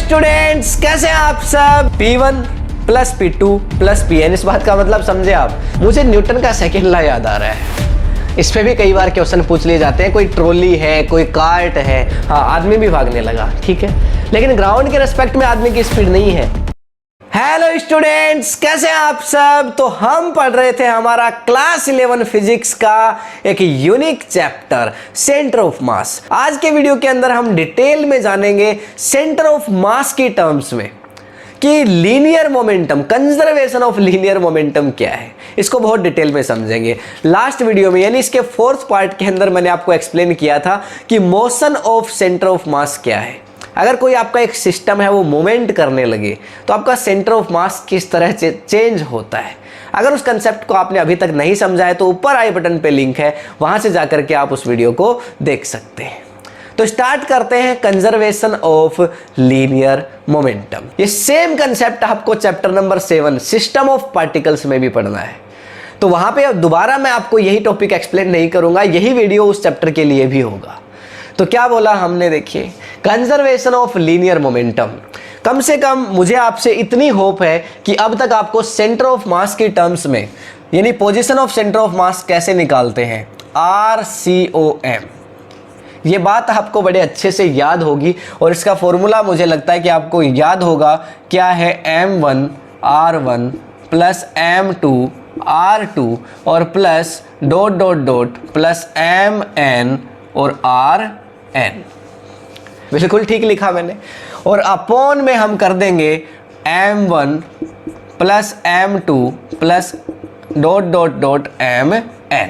Students, कैसे हैं आप सब। P1 plus P2 plus Pn, इस बात का मतलब समझे आप। मुझे न्यूटन का सेकेंड लॉ याद आ रहा है। इस पे भी कई बार क्वेश्चन पूछ लिए जाते हैं। कोई ट्रॉली है, कोई कार्ट है, हाँ आदमी भी भागने लगा, ठीक है, लेकिन ग्राउंड के रेस्पेक्ट में आदमी की स्पीड नहीं है। हेलो स्टूडेंट्स, कैसे हैं आप सब। तो हम पढ़ रहे थे हमारा क्लास 11 फिजिक्स का एक यूनिक चैप्टर सेंटर ऑफ मास। आज के वीडियो के अंदर हम डिटेल में जानेंगे सेंटर ऑफ मास की टर्म्स में कि linear momentum, conservation of linear momentum क्या है, इसको बहुत डिटेल में समझेंगे। लास्ट वीडियो में यानी इसके फोर्थ पार्ट के अंदर मैंने आपको एक्सप्लेन किया था कि मोशन ऑफ सेंटर ऑफ मास क्या है। अगर कोई आपका एक सिस्टम है वो मूवमेंट करने लगे तो आपका सेंटर ऑफ मास किस तरह चेंज होता है। अगर उस कंसेप्ट को आपने अभी तक नहीं समझा है तो ऊपर आई बटन पे लिंक है, वहां से जाकर के आप उस वीडियो को देख सकते हैं। तो स्टार्ट करते हैं कंजर्वेशन ऑफ लीनियर मोमेंटम। ये सेम कंसेप्ट आपको chapter number 7 system of particles में भी पढ़ना है। तो वहां पे दोबारा मैं आपको यही टॉपिक एक्सप्लेन नहीं करूंगा, यही वीडियो उस चैप्टर के लिए भी होगा। तो क्या बोला हमने, देखिए कंजर्वेशन ऑफ लीनियर मोमेंटम। कम से कम मुझे आपसे इतनी होप है कि अब तक आपको सेंटर ऑफ मास की टर्म्स में यानी पोजीशन ऑफ सेंटर ऑफ मास कैसे निकालते हैं, RCOM, ये बात आपको बड़े अच्छे से याद होगी। और इसका फॉर्मूला मुझे लगता है कि आपको याद होगा, क्या है, M1 R1 plus M2 R2 और plus dot dot dot plus MN और RN। बिल्कुल ठीक लिखा मैंने। और अपॉन में हम कर देंगे M1 plus M2 plus dot dot dot MN।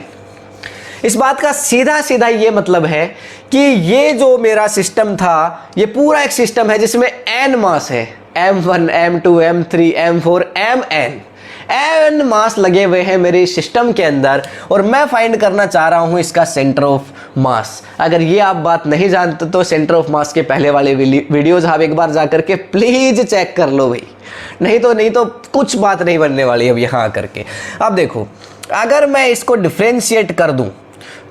इस बात का सीधा सीधा ये मतलब है कि ये जो मेरा सिस्टम था ये पूरा एक सिस्टम है जिसमें n मास है, M1 M2 M3 M4 MN, n मास लगे हुए हैं मेरे सिस्टम के अंदर और मैं फाइंड करना चाह रहा हूं इसका सेंटर ऑफ मास। अगर ये आप बात नहीं जानते तो सेंटर ऑफ मास के पहले वाले वीडियोस आप एक बार जाकर के प्लीज चेक कर लो भाई, नहीं तो कुछ बात नहीं बनने वाली अब यहाँ आकर के। अब देखो, अगर मैं इसको डिफ्रेंशिएट कर दूं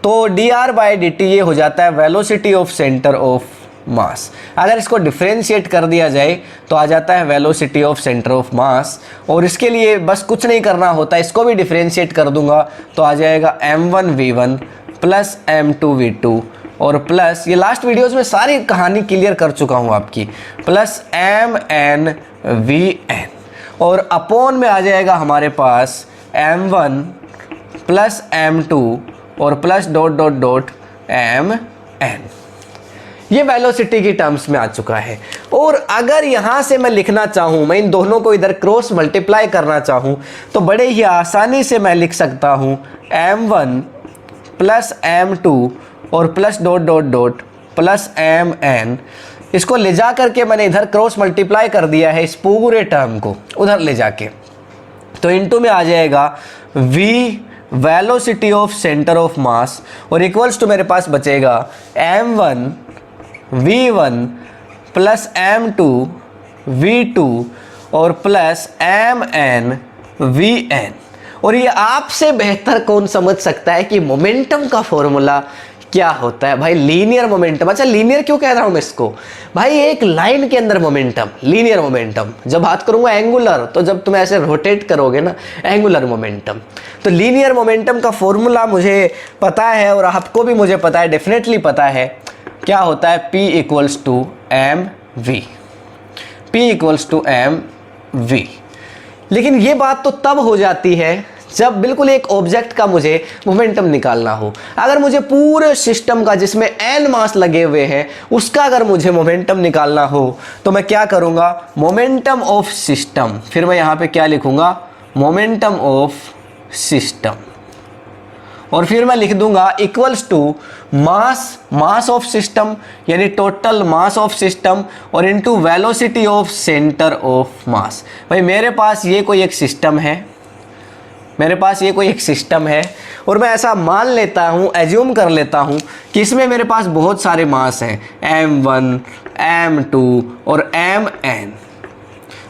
तो dr/dt ये हो जाता है वेलोसिटी ऑफ सेंटर ऑफ मास। अगर इसको डिफ्रेंशिएट कर दिया जाए तो आ जाता है वेलोसिटी ऑफ सेंटर ऑफ मास। और इसके लिए बस कुछ नहीं करना होता, इसको भी डिफ्रेंशिएट कर दूंगा तो आ जाएगा M1v1 प्लस M2v2 और प्लस, ये लास्ट वीडियोस में सारी कहानी क्लियर कर चुका हूँ आपकी, प्लस MNvn और अपॉन में आ जाएगा हमारे पास M1 प्लस M2 और plus dot dot dot MN। ये वेलोसिटी की टर्म्स में आ चुका है। और अगर यहाँ से मैं लिखना चाहूँ, मैं इन दोनों को इधर क्रॉस मल्टीप्लाई करना चाहूँ तो बड़े ही आसानी से मैं लिख सकता हूँ M1 प्लस M2 और plus dot dot dot plus MN। इसको ले जा करके मैंने इधर क्रॉस मल्टीप्लाई कर दिया है, इस पूरे टर्म को उधर ले जाके, तो इनटू में आ जाएगा V velocity of centre of मास और इक्वल्स टू मेरे पास बचेगा M1 V1 plus M2 V2 और प्लस MN VN। और ये आपसे बेहतर कौन समझ सकता है कि मोमेंटम का फॉर्मूला क्या होता है भाई, लीनियर मोमेंटम। अच्छा, लीनियर क्यों कह रहा हूं मैं इसको भाई, एक लाइन के अंदर मोमेंटम, लीनियर मोमेंटम। जब बात करूंगा एंगुलर, तो जब तुम ऐसे रोटेट करोगे ना, एंगुलर मोमेंटम। तो लीनियर मोमेंटम का फॉर्मूला मुझे पता है और आपको भी मुझे पता है, डेफिनेटली पता है, क्या होता है, P equals to mv, P equals to mv। लेकिन ये बात तो तब हो जाती है जब बिल्कुल एक ऑब्जेक्ट का मुझे मोमेंटम निकालना हो। अगर मुझे पूरे सिस्टम का जिसमें n मास लगे हुए हैं उसका अगर मुझे मोमेंटम निकालना हो तो मैं क्या करूंगा, मोमेंटम ऑफ सिस्टम, फिर मैं यहाँ पे क्या लिखूंगा, मोमेंटम ऑफ सिस्टम, और फिर मैं लिख दूंगा equals to mass of system यानी टोटल मास ऑफ सिस्टम और into velocity of centre of mass. भाई मेरे पास ये कोई एक सिस्टम है, और मैं ऐसा मान लेता हूँ, एज्यूम कर लेता हूँ कि इसमें मेरे पास बहुत सारे मास हैं, M1 M2 और MN।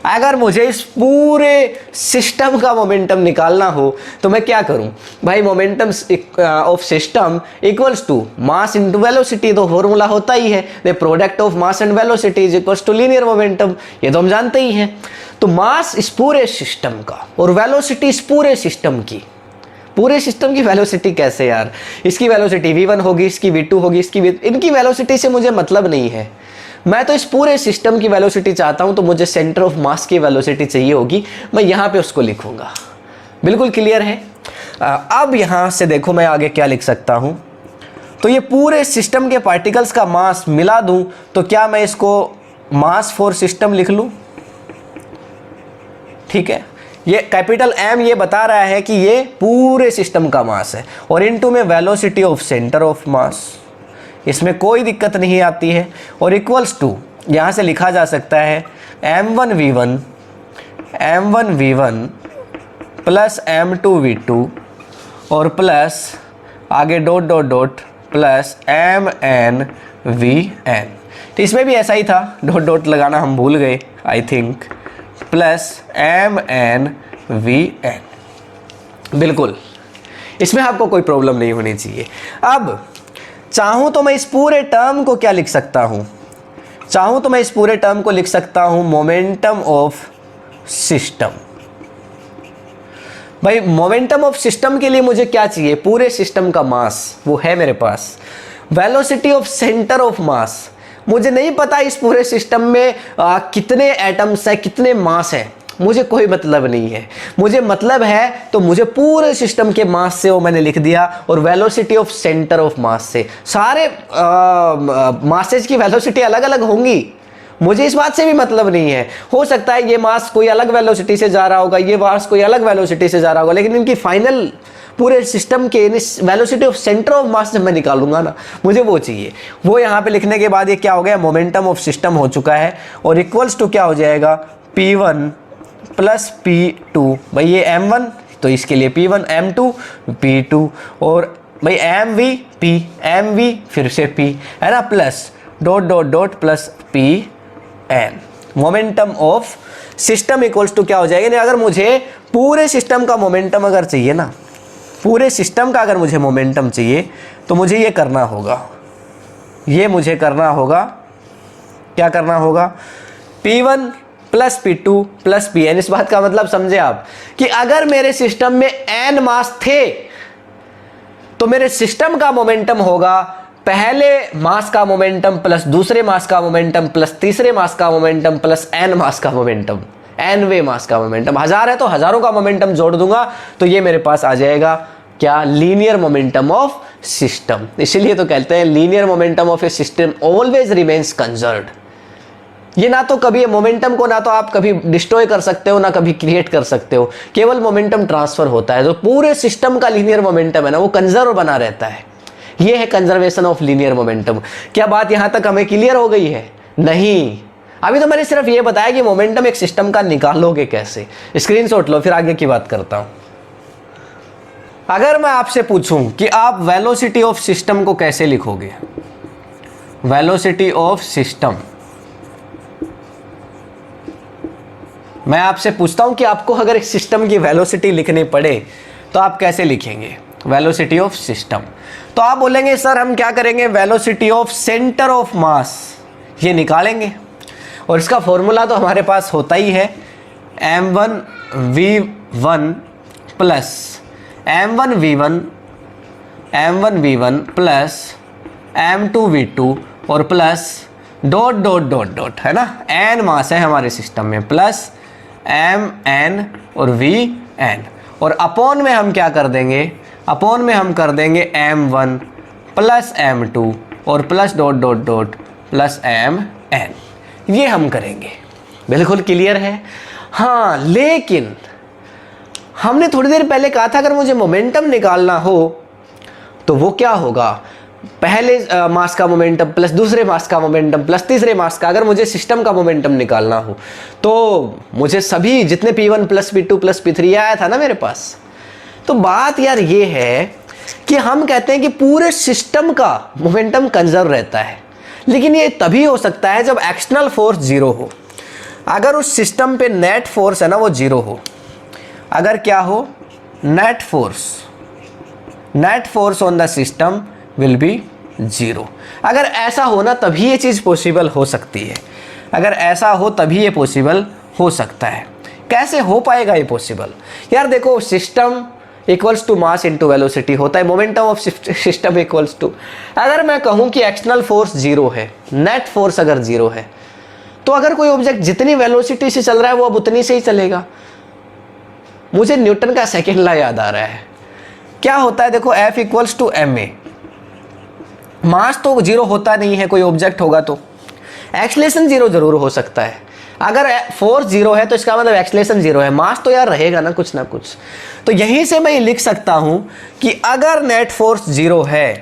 अगर मुझे इस पूरे सिस्टम का मोमेंटम निकालना हो तो मैं क्या करूं भाई, momentum of system equals to mass into velocity, तो फॉर्मूला होता ही है, the product of mass and velocity is equals to linear momentum, ये तो हम जानते ही हैं। तो मास इस पूरे सिस्टम का और वेलोसिटी इस पूरे सिस्टम की, पूरे सिस्टम की वेलोसिटी कैसे यार, इसकी वेलोसिटी v1 होगी, इसकी v2 होगी, इनकी वेलोसिटी से मुझे मतलब नहीं है, मैं तो इस पूरे सिस्टम की वेलोसिटी चाहता हूं, तो मुझे सेंटर ऑफ मास की वेलोसिटी चाहिए होगी, मैं यहां पे उसको लिखूंगा। बिल्कुल क्लियर है। अब यहां से देखो मैं आगे क्या लिख सकता हूं, तो ये पूरे सिस्टम के पार्टिकल्स का मास मिला दूं तो क्या मैं इसको मास फॉर सिस्टम लिख लूं? ठीक है, ये कैपिटल M ये बता रहा है कि ये पूरे सिस्टम का मास है, और इनटू में वेलोसिटी ऑफ सेंटर ऑफ मास, इसमें कोई दिक्कत नहीं आती है, और इक्वल्स टू यहाँ से लिखा जा सकता है m1v1 प्लस m2v2 और प्लस आगे dot dot dot plus mnvn। तो इसमें भी ऐसा ही था, डॉट डॉट लगाना हम भूल गए आई थिंक, प्लस mnvn। बिल्कुल, इसमें आपको कोई प्रॉब्लम नहीं होनी चाहिए। अब चाहूं तो मैं इस पूरे टर्म को क्या लिख सकता हूं, चाहूं तो मैं इस पूरे टर्म को लिख सकता हूं मोमेंटम ऑफ सिस्टम। भाई मोमेंटम ऑफ सिस्टम के लिए मुझे क्या चाहिए, पूरे सिस्टम का मास, वो है मेरे पास। Velocity of centre of mass, मुझे नहीं पता इस पूरे सिस्टम में कितने एटम्स हैं, कितने मास हैं, मुझे कोई मतलब नहीं है। मुझे मतलब है तो मुझे पूरे सिस्टम के मास से वो मैंने लिख दिया, और वेलोसिटी ऑफ सेंटर ऑफ मास से। सारे मासेज की वेलोसिटी अलग अलग होंगी, मुझे इस बात से भी मतलब नहीं है। हो सकता है ये मास कोई अलग वेलोसिटी से जा रहा होगा, ये मास कोई अलग वेलोसिटी से जा रहा होगा, लेकिन इनकी फाइनल पूरे सिस्टम के वेलोसिटी ऑफ सेंटर ऑफ मास जब मैं निकालूंगा ना, मुझे वो चाहिए। वो यहाँ पे लिखने के बाद ये क्या हो गया, मोमेंटम ऑफ सिस्टम हो चुका है, और इक्वल्स टू क्या हो जाएगा, P1 प्लस P2। भाई ये M1 तो इसके लिए P1, M2 P2, और भाई MV फिर से P है ना, plus dot dot dot plus Pn। Momentum of system equals to क्या हो जाएगा, अगर मुझे पूरे सिस्टम का मोमेंटम अगर चाहिए ना, पूरे सिस्टम का अगर मुझे मोमेंटम चाहिए तो मुझे ये करना होगा, ये मुझे करना होगा, क्या करना होगा, P1 plus P2 plus Pn। इस बात का मतलब समझे आप कि अगर मेरे सिस्टम में n मास थे तो मेरे सिस्टम का मोमेंटम होगा पहले मास का मोमेंटम प्लस दूसरे मास का मोमेंटम प्लस तीसरे मास का मोमेंटम प्लस n मास का मोमेंटम, nवे मास का मोमेंटम। 1000 है तो हजारों का मोमेंटम जोड़ दूंगा तो ये मेरे पास आ जाएगा क्या, लीनियर मोमेंटम ऑफ सिस्टम। इसीलिए तो कहते हैं linear momentum of A system always remains conserved. ये ना तो कभी मोमेंटम को ना तो आप कभी डिस्ट्रॉय कर सकते हो, ना कभी क्रिएट कर सकते हो, केवल मोमेंटम ट्रांसफर होता है। जो पूरे सिस्टम का लीनियर मोमेंटम है ना, वो कंजर्व बना रहता है। ये है कंजर्वेशन ऑफ लीनियर मोमेंटम। क्या बात यहां तक हमें क्लियर हो गई है? नहीं, अभी तो मैंने सिर्फ ये बताया कि मोमेंटम एक सिस्टम का निकालोगे कैसे। स्क्रीनशॉट लो, फिर आगे की बात करता हूं। अगर मैं आपसे पूछूं कि आप वेलोसिटी ऑफ सिस्टम को कैसे लिखोगे, वेलोसिटी ऑफ सिस्टम, मैं आपसे पूछता हूं कि आपको अगर एक सिस्टम की वेलोसिटी लिखनी पड़े तो आप कैसे लिखेंगे वेलोसिटी ऑफ सिस्टम? तो आप बोलेंगे सर हम क्या करेंगे, velocity of centre of mass ये निकालेंगे, और इसका फॉर्मूला तो हमारे पास होता ही है m1v1 plus m1v1 plus m2v2 और plus dot dot dot dot, है ना, n मास है हमारे सिस्टम में, प्लस mn और vn, और अपॉन में हम क्या कर देंगे, अपॉन में हम कर देंगे m1 प्लस m2 और plus dot dot dot plus mn, ये हम करेंगे। बिल्कुल क्लियर है? हाँ, लेकिन हमने थोड़ी देर पहले कहा था अगर मुझे मोमेंटम निकालना हो तो वो क्या होगा, पहले मास का मोमेंटम प्लस दूसरे मास का मोमेंटम प्लस तीसरे मास का, अगर मुझे सिस्टम का मोमेंटम निकालना हो तो मुझे सभी जितने P1 plus P2 plus P3 आया था ना मेरे पास। तो बात यार ये है कि हम कहते हैं कि पूरे सिस्टम का मोमेंटम कंजर्व रहता है, लेकिन ये तभी हो सकता है जब एक्सटर्नल फोर्स जीरो हो। अगर उस सिस्टम पे नेट फोर्स है ना वो जीरो हो, अगर क्या हो, net force on the system will be zero. अगर ऐसा हो ना तभी ये चीज़ पॉसिबल हो सकती है, अगर ऐसा हो तभी ये पॉसिबल हो सकता है। कैसे हो पाएगा ये पॉसिबल? यार देखो, system equals to mass into velocity होता है, momentum of system equals to, अगर मैं कहूँ कि एक्सटर्नल फोर्स जीरो है, नेट फोर्स अगर जीरो है, तो अगर कोई ऑब्जेक्ट जितनी वेलोसिटी से चल रहा है वो अब उतनी से ही चलेगा। मुझे न्यूटन का सेकेंड लॉ याद आ रहा है। क्या होता है देखो, F equals to m a. Mass तो जीरो होता नहीं है, कोई ऑब्जेक्ट होगा तो एक्सलेशन जीरो जरूर हो सकता है। अगर फोर्स जीरो है तो इसका मतलब एक्सलेशन जीरो है, मास तो यार रहेगा ना कुछ ना कुछ। तो यहीं से मैं लिख सकता हूं कि अगर नेट फोर्स जीरो है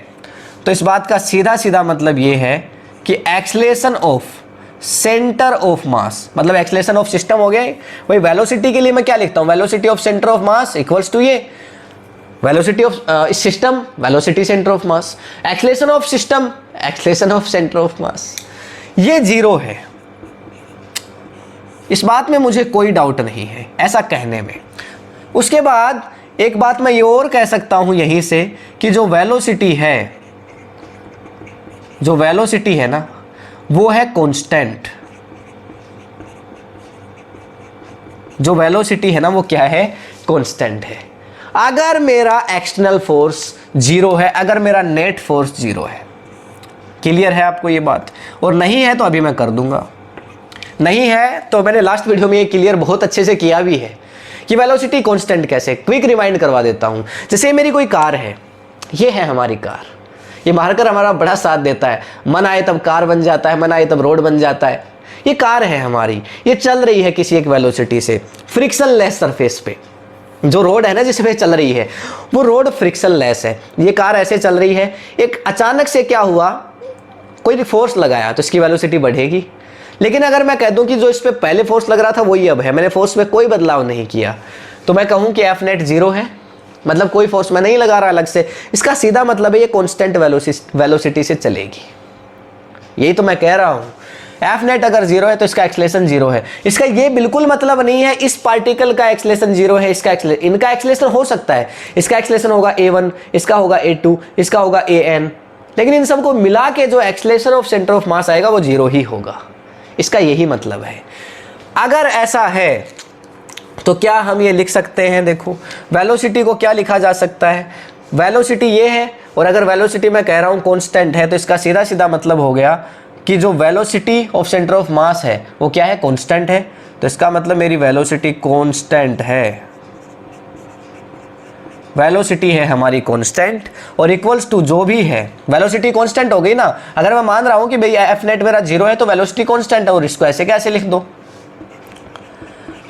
तो इस बात का सीधा सीधा मतलब ये है कि एक्सलेशन ऑफ सेंटर ऑफ मास, मतलब एक्सलेशन ऑफ सिस्टम हो गया। वही वेलोसिटी के लिए मैं क्या लिखता हूं, velocity of centre of mass equals to ये velocity of system, velocity center of mass, acceleration of system, acceleration of centre of mass. ये जीरो है, इस बात में मुझे कोई डाउट नहीं है ऐसा कहने में। उसके बाद एक बात मैं ये और कह सकता हूं यहीं से कि जो वेलोसिटी है ना वो है कांस्टेंट। जो वेलोसिटी है ना वो क्या है, कांस्टेंट है। अगर मेरा एक्सटर्नल फोर्स जीरो है, अगर मेरा नेट फोर्स जीरो है, क्लियर है आपको ये बात? और नहीं है तो अभी मैं कर दूंगा, नहीं है तो मैंने लास्ट वीडियो में ये क्लियर बहुत अच्छे से किया भी है कि वेलोसिटी कांस्टेंट कैसे। क्विक रिमाइंड करवा देता हूं। जैसे मेरी कोई कार है, ये है हमारी कार, ये मार्कर हमारा बड़ा साथ देता है, मन आए तब कार बन जाता है, मन आए तब रोड बन जाता है। ये कार है हमारी, ये चल रही है किसी एक वेलोसिटी से, फ्रिक्शन लेस सरफेस पे। जो रोड है ना जिस पे चल रही है वो रोड फ्रिक्शन लेस है, ये कार ऐसे चल रही है। एक अचानक से क्या हुआ, कोई फोर्स लगाया तो इसकी वेलोसिटी बढ़ेगी। लेकिन अगर मैं कह दूं कि जो इस पे पहले फोर्स लग रहा था वही अब है, मैंने फोर्स में कोई बदलाव नहीं किया, तो मैं कहूं कि एफ नेट जीरो है, मतलब कोई फोर्स मैं नहीं लगा रहा अलग से। इसका सीधा मतलब है ये कांस्टेंट वेलोसिटी से चलेगी। यही तो मैं कह रहा हूं, एफ नेट अगर जीरो है तो इसका एक्सलेशन जीरो है। इसका ये बिल्कुल मतलब नहीं है इस पार्टिकल का एक्सलेशन जीरो है, इनका एक्सलेशन हो सकता है, इसका एक्सलेशन होगा a1, इसका होगा a2, इसका होगा an, लेकिन इन सबको मिला के जो एक्सलेशन ऑफ सेंटर ऑफ मास आएगा वो जीरो ही होगा। इसका यही मतलब है। अगर ऐसा है तो क्या हम ये लिख सकते हैं, देखो वेलोसिटी को क्या लिखा जा सकता है, वेलोसिटी ये है, और अगर वेलोसिटी मैं कह रहा हूँ कांस्टेंट है तो इसका सीधा सीधा मतलब हो गया कि जो वेलोसिटी ऑफ सेंटर ऑफ मास है वो क्या है, कांस्टेंट है। तो इसका मतलब मेरी वेलोसिटी कांस्टेंट है, वेलोसिटी है हमारी कांस्टेंट, और इक्वल्स टू जो भी है, वेलोसिटी कांस्टेंट हो गई ना। अगर मैं मान रहा हूं कि भाई एफ नेट मेरा जीरो है तो वेलोसिटी कांस्टेंट है, और इसको ऐसे कैसे लिख दो,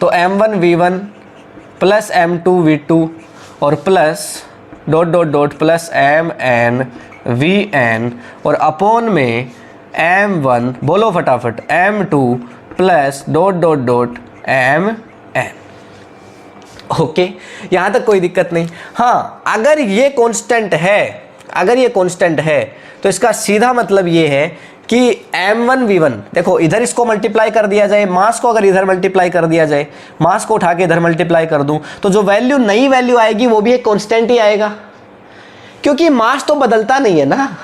तो m1 v1 plus m2 v2 और plus dot dot dot plus mn vn और अपॉन में m1, बोलो फटाफट, m2 plus dot dot dot mn। Okay, यहां तक कोई दिक्कत नहीं। हाँ, अगर ये कांस्टेंट है, तो इसका सीधा मतलब ये है कि m1 v1, देखो इधर इसको मल्टीप्लाई कर दिया जाए, मास को अगर इधर मल्टीप्लाई कर दिया जाए, मास को उठा के इधर मल्टीप्लाई कर दूं तो जो वैल्यू नई वैल्यू आएगी वो भी एक कांस्टेंट ही आएगा, क्योंकि मास तो बदलता नहीं है ना।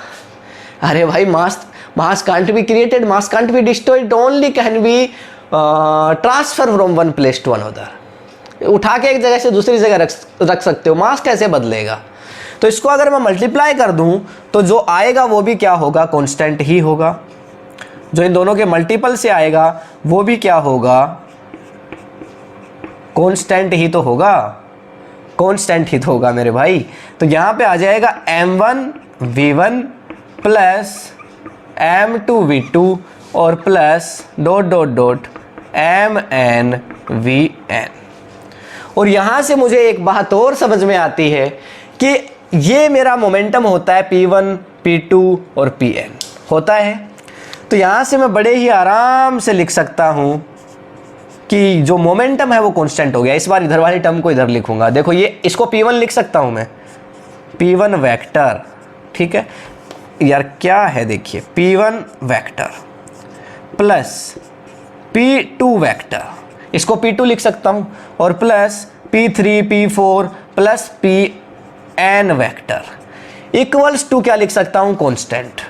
अरे भाई, mass can't be created, mass can't be destroyed, only can be transfer from one place to another. उठा के एक जगह से दूसरी जगह रख सकते हो, मास कैसे बदलेगा। तो इसको अगर मैं मल्टीप्लाई कर दूं तो जो आएगा वो भी क्या होगा, कांस्टेंट ही होगा। जो इन दोनों के मल्टीपल से आएगा वो भी क्या होगा, कांस्टेंट ही तो होगा, कांस्टेंट ही तो होगा मेरे भाई। तो यहां पे आ जाएगा m1 v1 plus m2 v2 और plus dot dot dot mn vn। और यहां से मुझे एक बात और समझ में आती है कि ये मेरा मोमेंटम होता है P1, P2 और Pn होता है। तो यहां से मैं बड़े ही आराम से लिख सकता हूं कि जो मोमेंटम है वो कांस्टेंट हो गया। इस बार इधर वाली टर्म को इधर लिखूंगा, देखो ये इसको P1 लिख सकता हूं मैं, P1 वेक्टर, ठीक है यार, क्या है देखिए, P1 vector plus P2 vector, इसको P2 लिख सकता हूं, और plus P3 P4 plus Pn vector equals to क्या लिख सकता हूं, कांस्टेंट,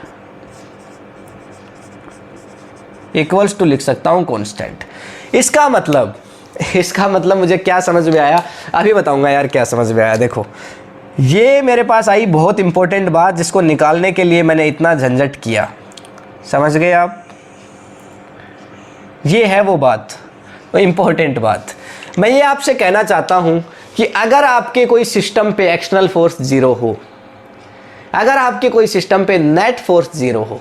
इक्वल्स टू लिख सकता हूं कांस्टेंट। इसका मतलब मुझे क्या समझ में आया अभी बताऊंगा यार, क्या समझ में आया। देखो ये मेरे पास आई बहुत इंपॉर्टेंट बात, जिसको निकालने के लिए मैंने इतना झंझट किया, समझ गए आप। ये है वो बात, वो इंपॉर्टेंट बात। मैं ये आपसे कहना चाहता हूं कि अगर आपके कोई सिस्टम पे एक्सटर्नल फोर्स 0 हो, अगर आपके कोई सिस्टम पे नेट फोर्स 0 हो,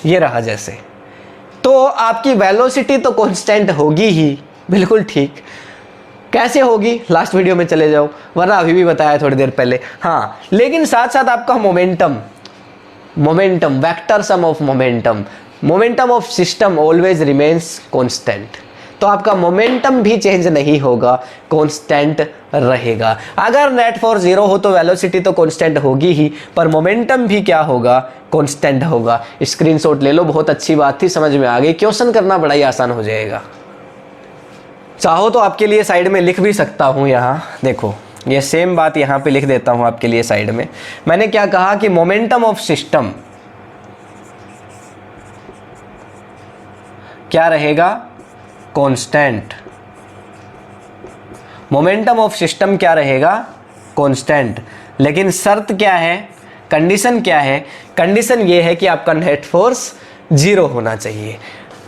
ये रहा जैसे, तो आपकी वेलोसिटी तो कांस्टेंट होगी ही, बिल्कुल ठीक। कैसे होगी, लास्ट वीडियो में चले जाओ, वरना अभी भी बताया थोड़ी देर पहले। हाँ, लेकिन साथ साथ आपका momentum vector sum of momentum of system always remains constant. तो आपका मोमेंटम भी चेंज नहीं होगा, कांस्टेंट रहेगा। अगर नेट फोर्स 0 हो तो वेलोसिटी तो कांस्टेंट होगी ही, पर मोमेंटम भी क्या होगा, कांस्टेंट होगा। स्क्रीनशॉट ले लो, बहुत अच्छी बात थी, समझ में आ गई। क्वेश्चन करना बड़ा ही आसान हो जाएगा। चाहो तो आपके लिए साइड में लिख भी सकता हूं, यहाँ देखो ये सेम बात यहाँ पे लिख देता हूं आपके लिए साइड में। मैंने क्या कहा कि मोमेंटम ऑफ सिस्टम क्या रहेगा, कांस्टेंट। मोमेंटम ऑफ सिस्टम क्या रहेगा, कांस्टेंट। लेकिन शर्त क्या है, कंडीशन क्या है, कंडीशन ये है कि आपका नेट फोर्स 0 होना चाहिए।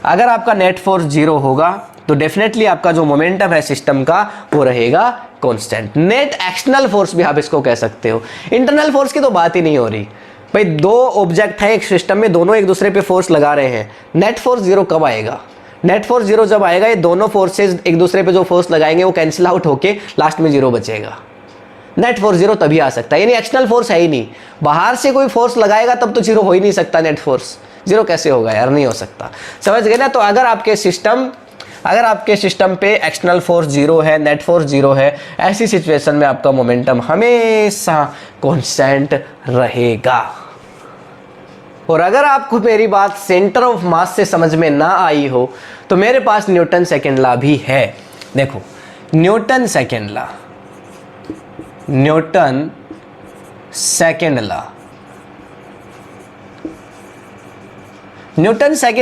अगर आपका नेट फोर्स 0 होगा तो डेफिनेटली आपका जो मोमेंटम है सिस्टम का वो रहेगा कांस्टेंट। नेट एक्सटर्नल फोर्स भी आप इसको कह सकते हो, इंटरनल फोर्स की तो बात ही नहीं हो रही भाई। दो ऑब्जेक्ट है एक सिस्टम में, दोनों एक दूसरे पे फोर्स लगा रहे हैं, नेट फोर्स 0 कब आएगा, नेट फोर्स 0 जब आएगा, ये दोनों फोर्सेज एक दूसरे पे जो फोर्स लगाएंगे वो कैंसिल आउट होके लास्ट में 0 बचेगा। नेट फोर्स 0 तभी आ सकता है, यानी एक्सटर्नल फोर्स है ही नहीं। बाहर से कोई फोर्स लगाएगा तब तो 0 हो ही नहीं सकता, नेट फोर्स 0 कैसे होगा यार, नहीं हो सकता। समझ गए ना। तो अगर आपके सिस्टम पे एक्सटर्नल फोर्स 0 है, नेट फोर्स 0 है, ऐसी सिचुएशन में आपका मोमेंटम हमेशा कांस्टेंट रहेगा। और अगर आपको मेरी बात सेंटर ऑफ मास से समझ में ना आई हो तो मेरे पास न्यूटन सेकंड लॉ भी है। देखो न्यूटन सेकंड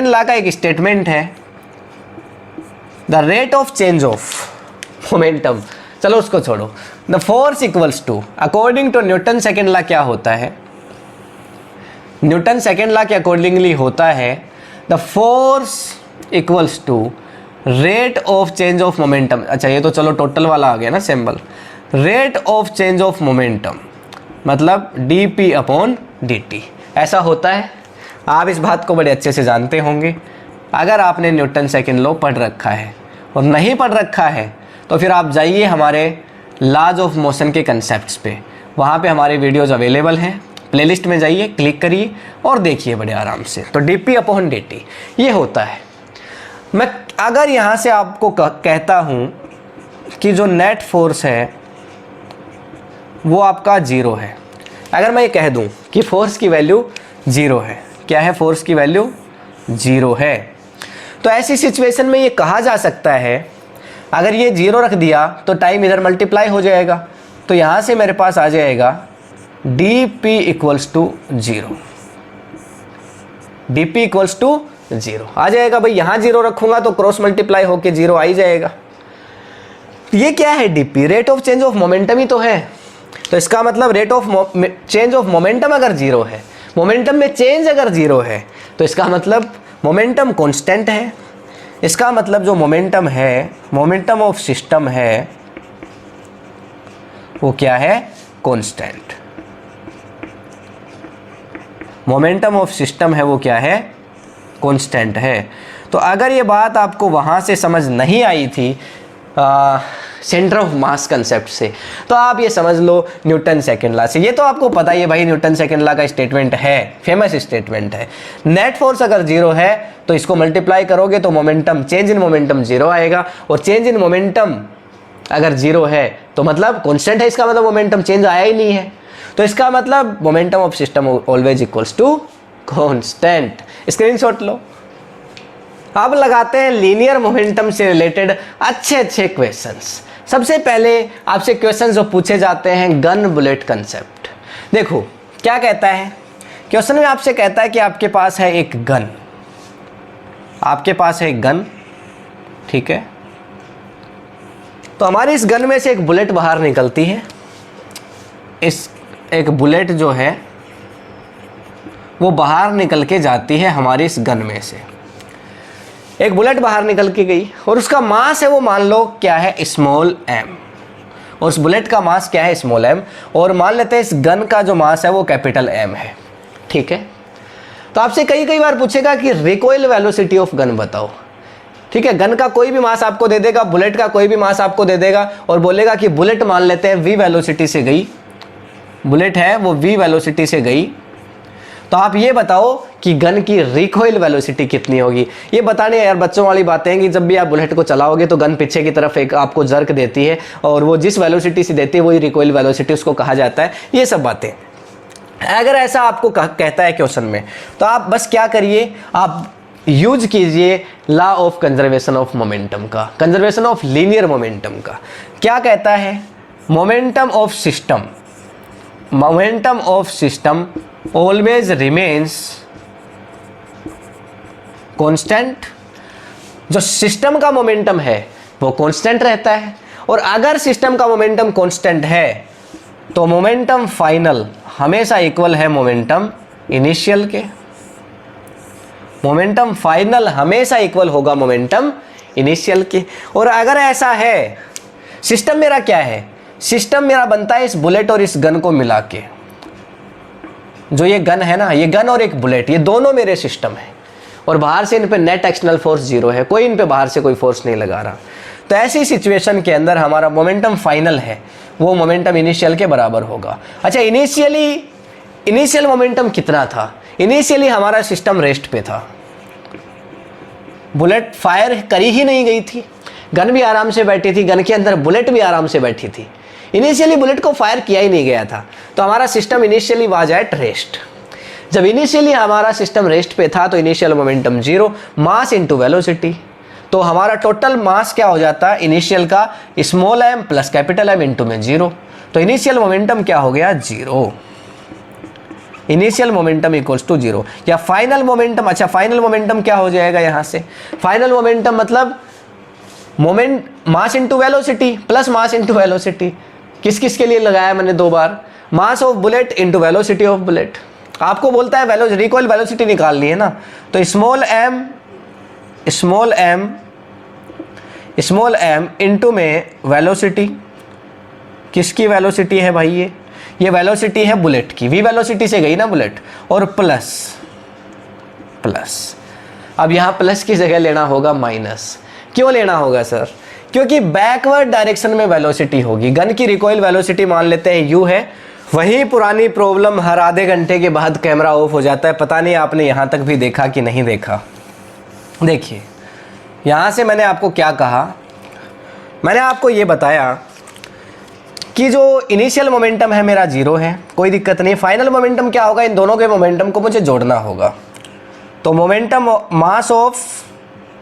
लॉ का एक स्टेटमेंट है, the rate of change of momentum. चलो उसको छोड़ो, the force equals to, according to Newton second law क्या होता है, न्यूटन सेकंड लॉ के अकॉर्डिंगली होता है the force equals to rate of change of momentum. अच्छा ये तो चलो टोटल वाला आ गया ना symbol, rate of change of momentum मतलब dp/dt। ऐसा होता है, आप इस बात को बड़े अच्छे से जानते होंगे अगर आपने न्यूटन सेकंड लॉ पढ़ रखा है। और नहीं पढ़ रखा है तो फिर आप जाइए हमारे लॉज ऑफ मोशन के कंसेप्ट्स पे, वहाँ पे हमारे वीडियोज़ अवेलेबल हैं, प्लेलिस्ट में जाइए, क्लिक करिए और देखिए बड़े आराम से। तो dp/dt ये होता है। मैं अगर यहाँ से आपको कहता हूँ कि जो नेट फोर्स है वो आपका 0 है, अगर मैं ये कह दूँ कि फोर्स की वैल्यू 0 है, क्या है, फोर्स की वैल्यू 0 है, तो ऐसी सिचुएशन में ये कहा जा सकता है अगर ये 0 रख दिया तो टाइम इधर मल्टीप्लाई हो जाएगा, तो यहाँ से मेरे पास आ जाएगा dp=0, dp=0 आ जाएगा भाई। यहाँ 0 रखूंगा तो क्रॉस मल्टीप्लाई होके 0 आ ही जाएगा। ये क्या है, dp rate of change of momentum ही तो है। तो इसका मतलब rate of change of momentum अगर 0 है, मोमेंटम में चेंज अगर 0 है, तो इसका मतलब मोमेंटम कांस्टेंट है। इसका मतलब जो मोमेंटम है, मोमेंटम ऑफ सिस्टम है वो क्या है, कांस्टेंट। मोमेंटम ऑफ सिस्टम है वो क्या है, कांस्टेंट है। तो अगर ये बात आपको वहाँ से समझ नहीं आई थी सेंटर ऑफ मास कंसेप्ट से, तो आप ये समझ लो न्यूटन सेकंड लॉ से। ये तो आपको पता ही है भाई, न्यूटन सेकंड लॉ का स्टेटमेंट है, फेमस स्टेटमेंट है। नेट फोर्स अगर 0 है तो इसको मल्टीप्लाई करोगे तो मोमेंटम, चेंज इन मोमेंटम 0 आएगा, और चेंज इन मोमेंटम अगर 0 है तो मतलब कांस्टेंट है, इसका मतलब मोमेंटम चेंज आया ही नहीं है। तो इसका मतलब momentum of system always equals to constant. Screenshot लो। अब लगाते हैं लीनियर मोमेंटम से रिलेटेड अच्छे क्वेश्चंस। सबसे पहले आपसे क्वेश्चंस जो पूछे जाते हैं गन बुलेट कंसेप्ट। देखो क्या कहता है क्वेश्चन में, आपसे कहता है कि आपके पास है एक गन, आपके पास है एक गन, ठीक है। तो हमारी इस गन में से एक बुलेट बाहर निकलती है। इस एक बुलेट जो है वो बाहर निकल के जाती है हमारी इस गन में से। एक बुलेट बाहर निकल के गई और उसका मास है वो मान लो क्या है, स्मॉल m। और उस बुलेट का मास क्या है, स्मॉल m। और मान लेते हैं इस गन का जो मास है वो कैपिटल M है, ठीक है। तो आपसे कई बार पूछेगा कि रिकॉइल वेलोसिटी ऑफ गन बताओ, ठीक है। गन का कोई भी मास आपको दे देगा, बुलेट का कोई भी मास आपको दे देगा और बोलेगा कि बुलेट मान लेते हैं v वेलोसिटी से गई, बुलेट है वो v वेलोसिटी से गई, तो आप ये बताओ कि गन की रिकॉइल वेलोसिटी कितनी होगी। ये बताने यार बच्चों वाली बातें हैं कि जब भी आप बुलेट को चलाओगे तो गन पीछे की तरफ एक आपको जर्क देती है और वो जिस वेलोसिटी से देती है वही रिकॉइल वेलोसिटी उसको कहा जाता है। ये सब बातें अगर ऐसा आपको कहता है क्वेश्चन में तो आप बस क्या करिए, आप यूज कीजिए law of conservation of momentum का, कंजर्वेशन ऑफ लीनियर मोमेंटम का। क्या कहता है, momentum of system always remains constant. जो सिस्टम का मोमेंटम है वो कांस्टेंट रहता है, और अगर सिस्टम का मोमेंटम कांस्टेंट है तो मोमेंटम फाइनल हमेशा इक्वल है मोमेंटम इनिशियल के। मोमेंटम फाइनल हमेशा इक्वल होगा मोमेंटम इनिशियल के। और अगर ऐसा है, सिस्टम मेरा क्या है, सिस्टम मेरा बनता है इस बुलेट और इस गन को मिला के। जो ये गन है ना, ये गन और एक बुलेट, ये दोनों मेरे सिस्टम है और बाहर से इन पे नेट एक्सटर्नल फोर्स जीरो है, कोई इन पे बाहर से कोई फोर्स नहीं लगा रहा। तो ऐसी सिचुएशन के अंदर हमारा मोमेंटम फाइनल है वो मोमेंटम इनिशियल के बराबर होगा। अच्छा, इनिशियल मोमेंटम कितना था, इनिशियली हमारा सिस्टम रेस्ट पे था, बुलेट फायर करी ही नहीं गई थी, गन भी आराम से बैठी थी, गन के अंदर बुलेट भी आराम से बैठी थी, इनिशियली बुलेट को फायर किया ही नहीं गया था। तो हमारा system initially was at rest. जब इनिशियली हमारा सिस्टम रेस्ट पे था तो इनिशियल मोमेंटम जीरो, मास इनटू वेलोसिटी, तो हमारा टोटल मास क्या हो जाता है इनिशियल का, small m plus capital M into में जीरो। तो इनिशियल मोमेंटम क्या हो गया, zero. Initial momentum equals to zero. या फाइनल मोमेंटम, अच्छा फाइनल मोमेंटम क्या हो जाएगा यहाँ से, फाइनल मोमेंटम मतलब moment mass into velocity plus mass into velocity. किस किस के लिए लगाया मैंने दो बार, mass of bullet into velocity of bullet. आपको बोलता है रिकॉइल वेलोसिटी निकालनी है ना, तो स्मॉल m इनटू में वेलोसिटी, किसकी वेलोसिटी है भाई, ये वेलोसिटी है बुलेट की, v वेलोसिटी से गई ना बुलेट, और प्लस। अब यहाँ प्लस की जगह लेना होगा माइनस। क्यों लेना होगा सर, क्योंकि बैकवर्ड डायरेक्शन में वेलोसिटी होगी। गन की रिकॉइल वेलोसिटी मान लेते हैं u है, वही पुरानी प्रॉब्लम हर आधे घंटे के बाद कैमरा ऑफ हो जाता है। पता नहीं आपने यहाँ तक भी देखा कि नहीं देखा। देखिए यहाँ से मैंने आपको क्या कहा, मैंने आपको ये बताया कि जो इनिशियल मोमेंटम है मेरा जीरो है, कोई दिक्कत नहीं। फाइनल मोमेंटम क्या होगा, इन दोनों के मोमेंटम को मुझे जोड़ना होगा। तो momentum mass of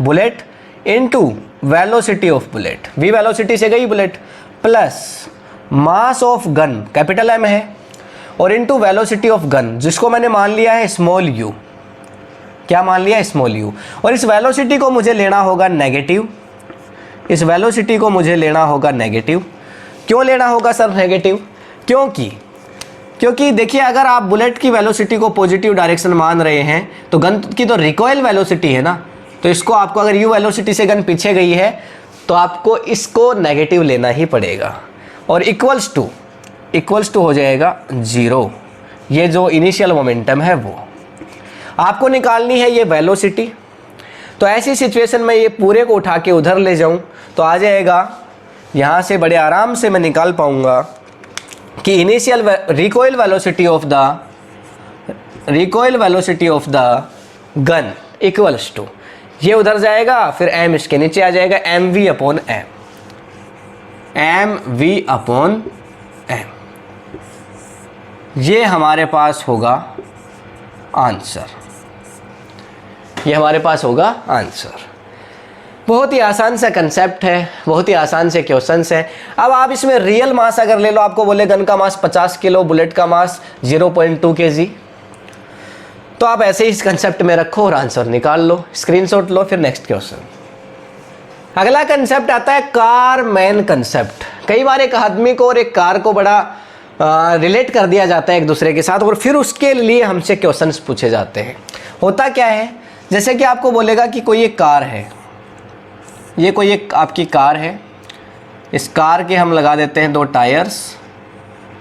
bullet into velocity of bullet, v velocity से गई bullet, plus mass of gun capital M है, और इनटू वेलोसिटी ऑफ गन जिसको मैंने मान लिया है स्मॉल u। क्या मान लिया, स्मॉल u। और इस वेलोसिटी को मुझे लेना होगा नेगेटिव, इस वेलोसिटी को मुझे लेना होगा नेगेटिव। क्यों लेना होगा सर नेगेटिव, क्योंकि देखिए अगर आप बुलेट की वेलोसिटी को पॉजिटिव डायरेक्शन मान रहे हैं तो गन की तो रिकॉइल वेलोसिटी है ना, तो इसको आपको अगर u वेलोसिटी से गन पीछे गई है तो आपको इसको नेगेटिव लेना ही पड़ेगा, और इक्वल्स टू हो जाएगा जीरो। ये जो इनिशियल मोमेंटम है वो आपको निकालनी है, ये वेलोसिटी। तो ऐसी सिचुएशन में ये पूरे को उठा के उधर ले जाऊं तो आ जाएगा, यहाँ से बड़े आराम से मैं निकाल पाऊंगा कि initial recoil velocity of the gun equals to, ये उधर जाएगा, फिर m इसके नीचे आ जाएगा, mv अपॉन m। ये हमारे पास होगा आंसर। ये हमारे पास होगा आंसर। बहुत ही आसान सा कंसेप्ट है, बहुत ही आसान से क्वेश्चंस है। अब आप इसमें रियल मास अगर ले लो, आपको बोले गन का मास 50 किलो, बुलेट का मास 0.2 kg, तो आप ऐसे ही इस कंसेप्ट में रखो और आंसर निकाल लो, स्क्रीनशॉट लो। फिर नेक्स्ट क्वेश्चन, अगला कंसेप्ट आता है कार मैन कंसेप्ट। कई बार एक आदमी को और एक कार को बड़ा रिलेट कर दिया जाता है एक दूसरे के साथ, और फिर उसके लिए हमसे क्वेश्चंस पूछे जाते हैं। होता क्या है, जैसे कि आपको बोलेगा कि कोई एक कार है, ये कोई एक आपकी कार है, इस कार के हम लगा देते हैं 2 टायर्स,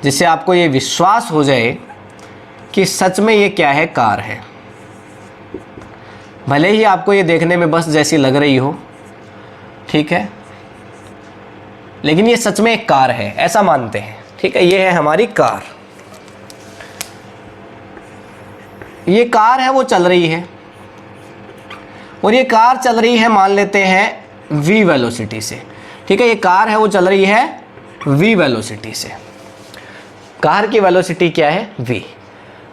जिससे आपको ये विश्वास हो जाए कि सच में ये क्या है, कार है। भले ही आपको ये देखने में बस जैसी लग रही हो, ठीक है, लेकिन ये सच में एक कार है, ऐसा मानते हैं, ठीक है। ये है हमारी कार, ये कार है, वो चल रही है, और ये कार चल रही है मान लेते हैं v वेलोसिटी से, ठीक है। ये कार है, वो चल रही है v वेलोसिटी से, कार की वेलोसिटी क्या है, v।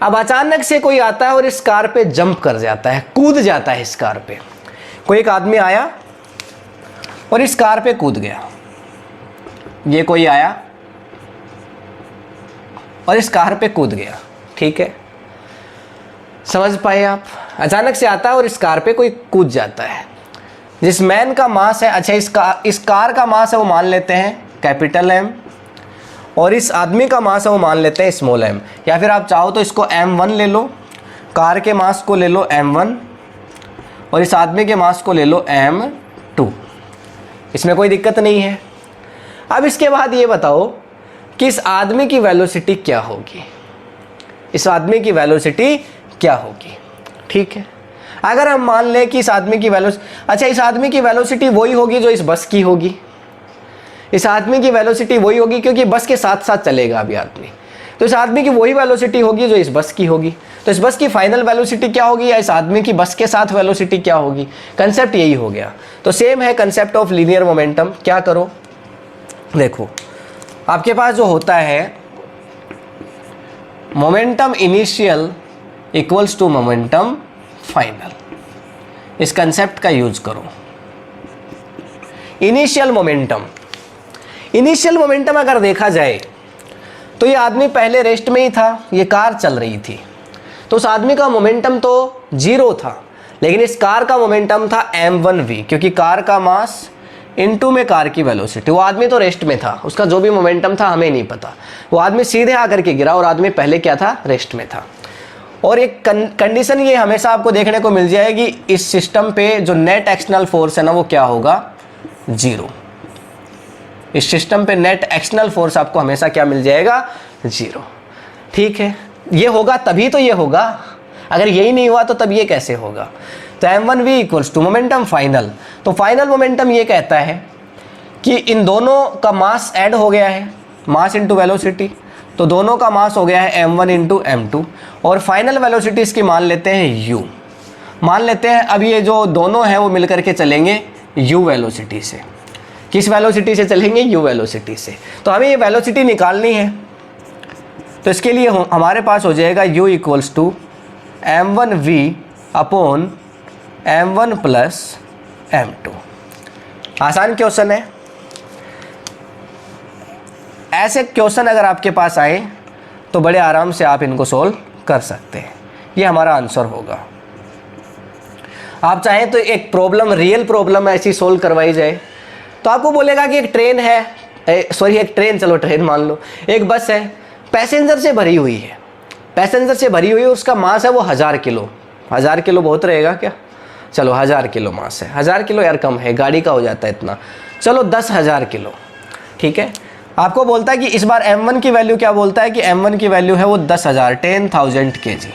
अब अचानक से कोई आता है और इस कार पे जंप कर जाता है, कूद जाता है इस कार पे। कोई एक आदमी आया और इस कार पे कूद गया, ये कोई आया और इस कार पे कूद गया, ठीक है, समझ पाए आप। अचानक से आता है और इस कार पे कोई कूद जाता है। जिस मैन का मास है, अच्छा इस कार का मास है वो मान लेते हैं कैपिटल M, और इस आदमी का मास है वो मान लेते हैं स्मॉल m, या फिर आप चाहो तो इसको M1 ले लो, कार के मास को ले लो M1, और इस आदमी के मास को ले लो M2। इसमें कोई दिक्कत नहीं है। अब इसके बाद ये बताओ कि इस आदमी की वेलोसिटी क्या होगी, इस आदमी की वेलोसिटी क्या होगी, ठीक है। अगर हम मान लें कि इस आदमी की अच्छा इस आदमी की वेलोसिटी वही होगी जो इस बस की होगी, इस आदमी की वेलोसिटी वही होगी क्योंकि बस के साथ साथ चलेगा अभी आदमी, तो इस आदमी की वही वेलोसिटी होगी जो इस बस की होगी। तो इस बस की फाइनल वेलोसिटी क्या होगी, या इस आदमी की बस के साथ वेलोसिटी क्या होगी, कंसेप्ट यही हो गया। तो सेम है कंसेप्ट ऑफ लीनियर मोमेंटम। क्या करो, देखो आपके पास जो होता है momentum initial equals to momentum final, इस कंसेप्ट का यूज करो। इनिशियल मोमेंटम अगर देखा जाए तो ये आदमी पहले रेस्ट में ही था, ये कार चल रही थी, तो उस आदमी का मोमेंटम तो 0 था, लेकिन इस कार का मोमेंटम था m1v, क्योंकि कार का मास इनटू में कार की वेलोसिटी। वो आदमी तो रेस्ट में था, उसका जो भी मोमेंटम था हमें नहीं पता, वो आदमी सीधे आकर के गिरा और आदमी पहले क्या था, रेस्ट में था। और एक कंडीशन ये हमेशा आपको देखने को मिल जाएगी, इस सिस्टम पे जो नेट एक्सटर्नल फोर्स है ना वो क्या होगा, 0। इस सिस्टम पे नेट एक्सटर्नल फोर्स आपको हमेशा क्या मिल जाएगा, 0, ठीक है। ये होगा तभी तो ये होगा, अगर यही नहीं हुआ तो तब ये कैसे होगा। तो m1v equals to momentum final. तो फाइनल मोमेंटम ये कहता है कि इन दोनों का मास ऐड हो गया है, मास इंटू वेलोसिटी, तो दोनों का मास हो गया है m1 इंटू m2, और फाइनल वेलोसिटी इसकी मान लेते हैं u, मान लेते हैं। अब ये जो दोनों हैं वो मिलकर के चलेंगे u वेलोसिटी से। किस वेलोसिटी से चलेंगे, u वेलोसिटी से। तो हमें ये वेलोसिटी निकालनी है, तो इसके लिए हमारे पास हो जाएगा u equals to m1v upon m1 plus m2। आसान क्वेश्चन है। ऐसे क्वेश्चन अगर आपके पास आए तो बड़े आराम से आप इनको सोल्व कर सकते हैं। ये हमारा आंसर होगा। आप चाहें तो एक प्रॉब्लम, रियल प्रॉब्लम ऐसी सोल्व करवाई जाए, तो आपको बोलेगा कि एक ट्रेन है, एक ट्रेन, चलो ट्रेन मान लो, एक बस है, पैसेंजर से भरी हुई है, पैसेंजर से भरी हुई है, उसका मास है वो 1000 किलो। 1000 किलो बहुत रहेगा क्या, चलो 1000 किलो मास है। 1000 किलो यार कम है, गाड़ी का हो जाता है इतना, चलो 10,000 किलो, ठीक है। आपको बोलता है कि इस बार m1 की वैल्यू क्या बोलता है कि m1 की वैल्यू है वो 10,000, 10,000 kg,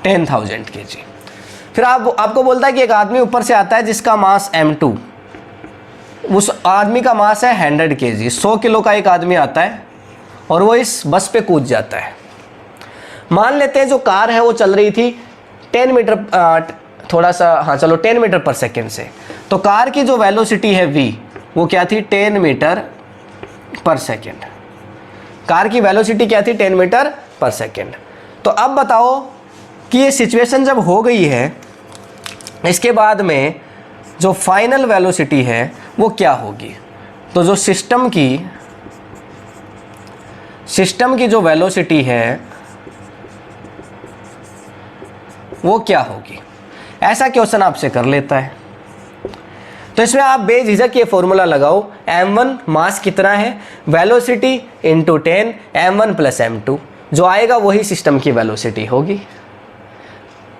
10,000 kg। फिर आपको बोलता है कि एक आदमी ऊपर से आता है जिसका मास m2, उस आदमी का मास है 100 kg, 100 किलो का एक आदमी आता है और वो इस बस पे कूद जाता है। मान लेते हैं जो कार है वो चल रही थी 10 मीटर, थोड़ा सा, हाँ चलो 10 मीटर पर सेकेंड से, तो कार की जो वेलोसिटी है v वो क्या थी, 10 मीटर पर सेकेंड। कार की वेलोसिटी क्या थी, 10 मीटर पर सेकेंड। तो अब बताओ कि ये सिचुएशन जब हो गई है, इसके बाद में जो फाइनल वेलोसिटी है वो क्या होगी। तो जो सिस्टम की जो वेलोसिटी है वो क्या होगी, ऐसा क्वेश्चन आपसे कर लेता है। तो इसमें आप बेझिझक ये फॉर्मूला लगाओ, m1 मास कितना है, velocity into 10 m1 plus m2, जो आएगा वही सिस्टम की वेलोसिटी होगी।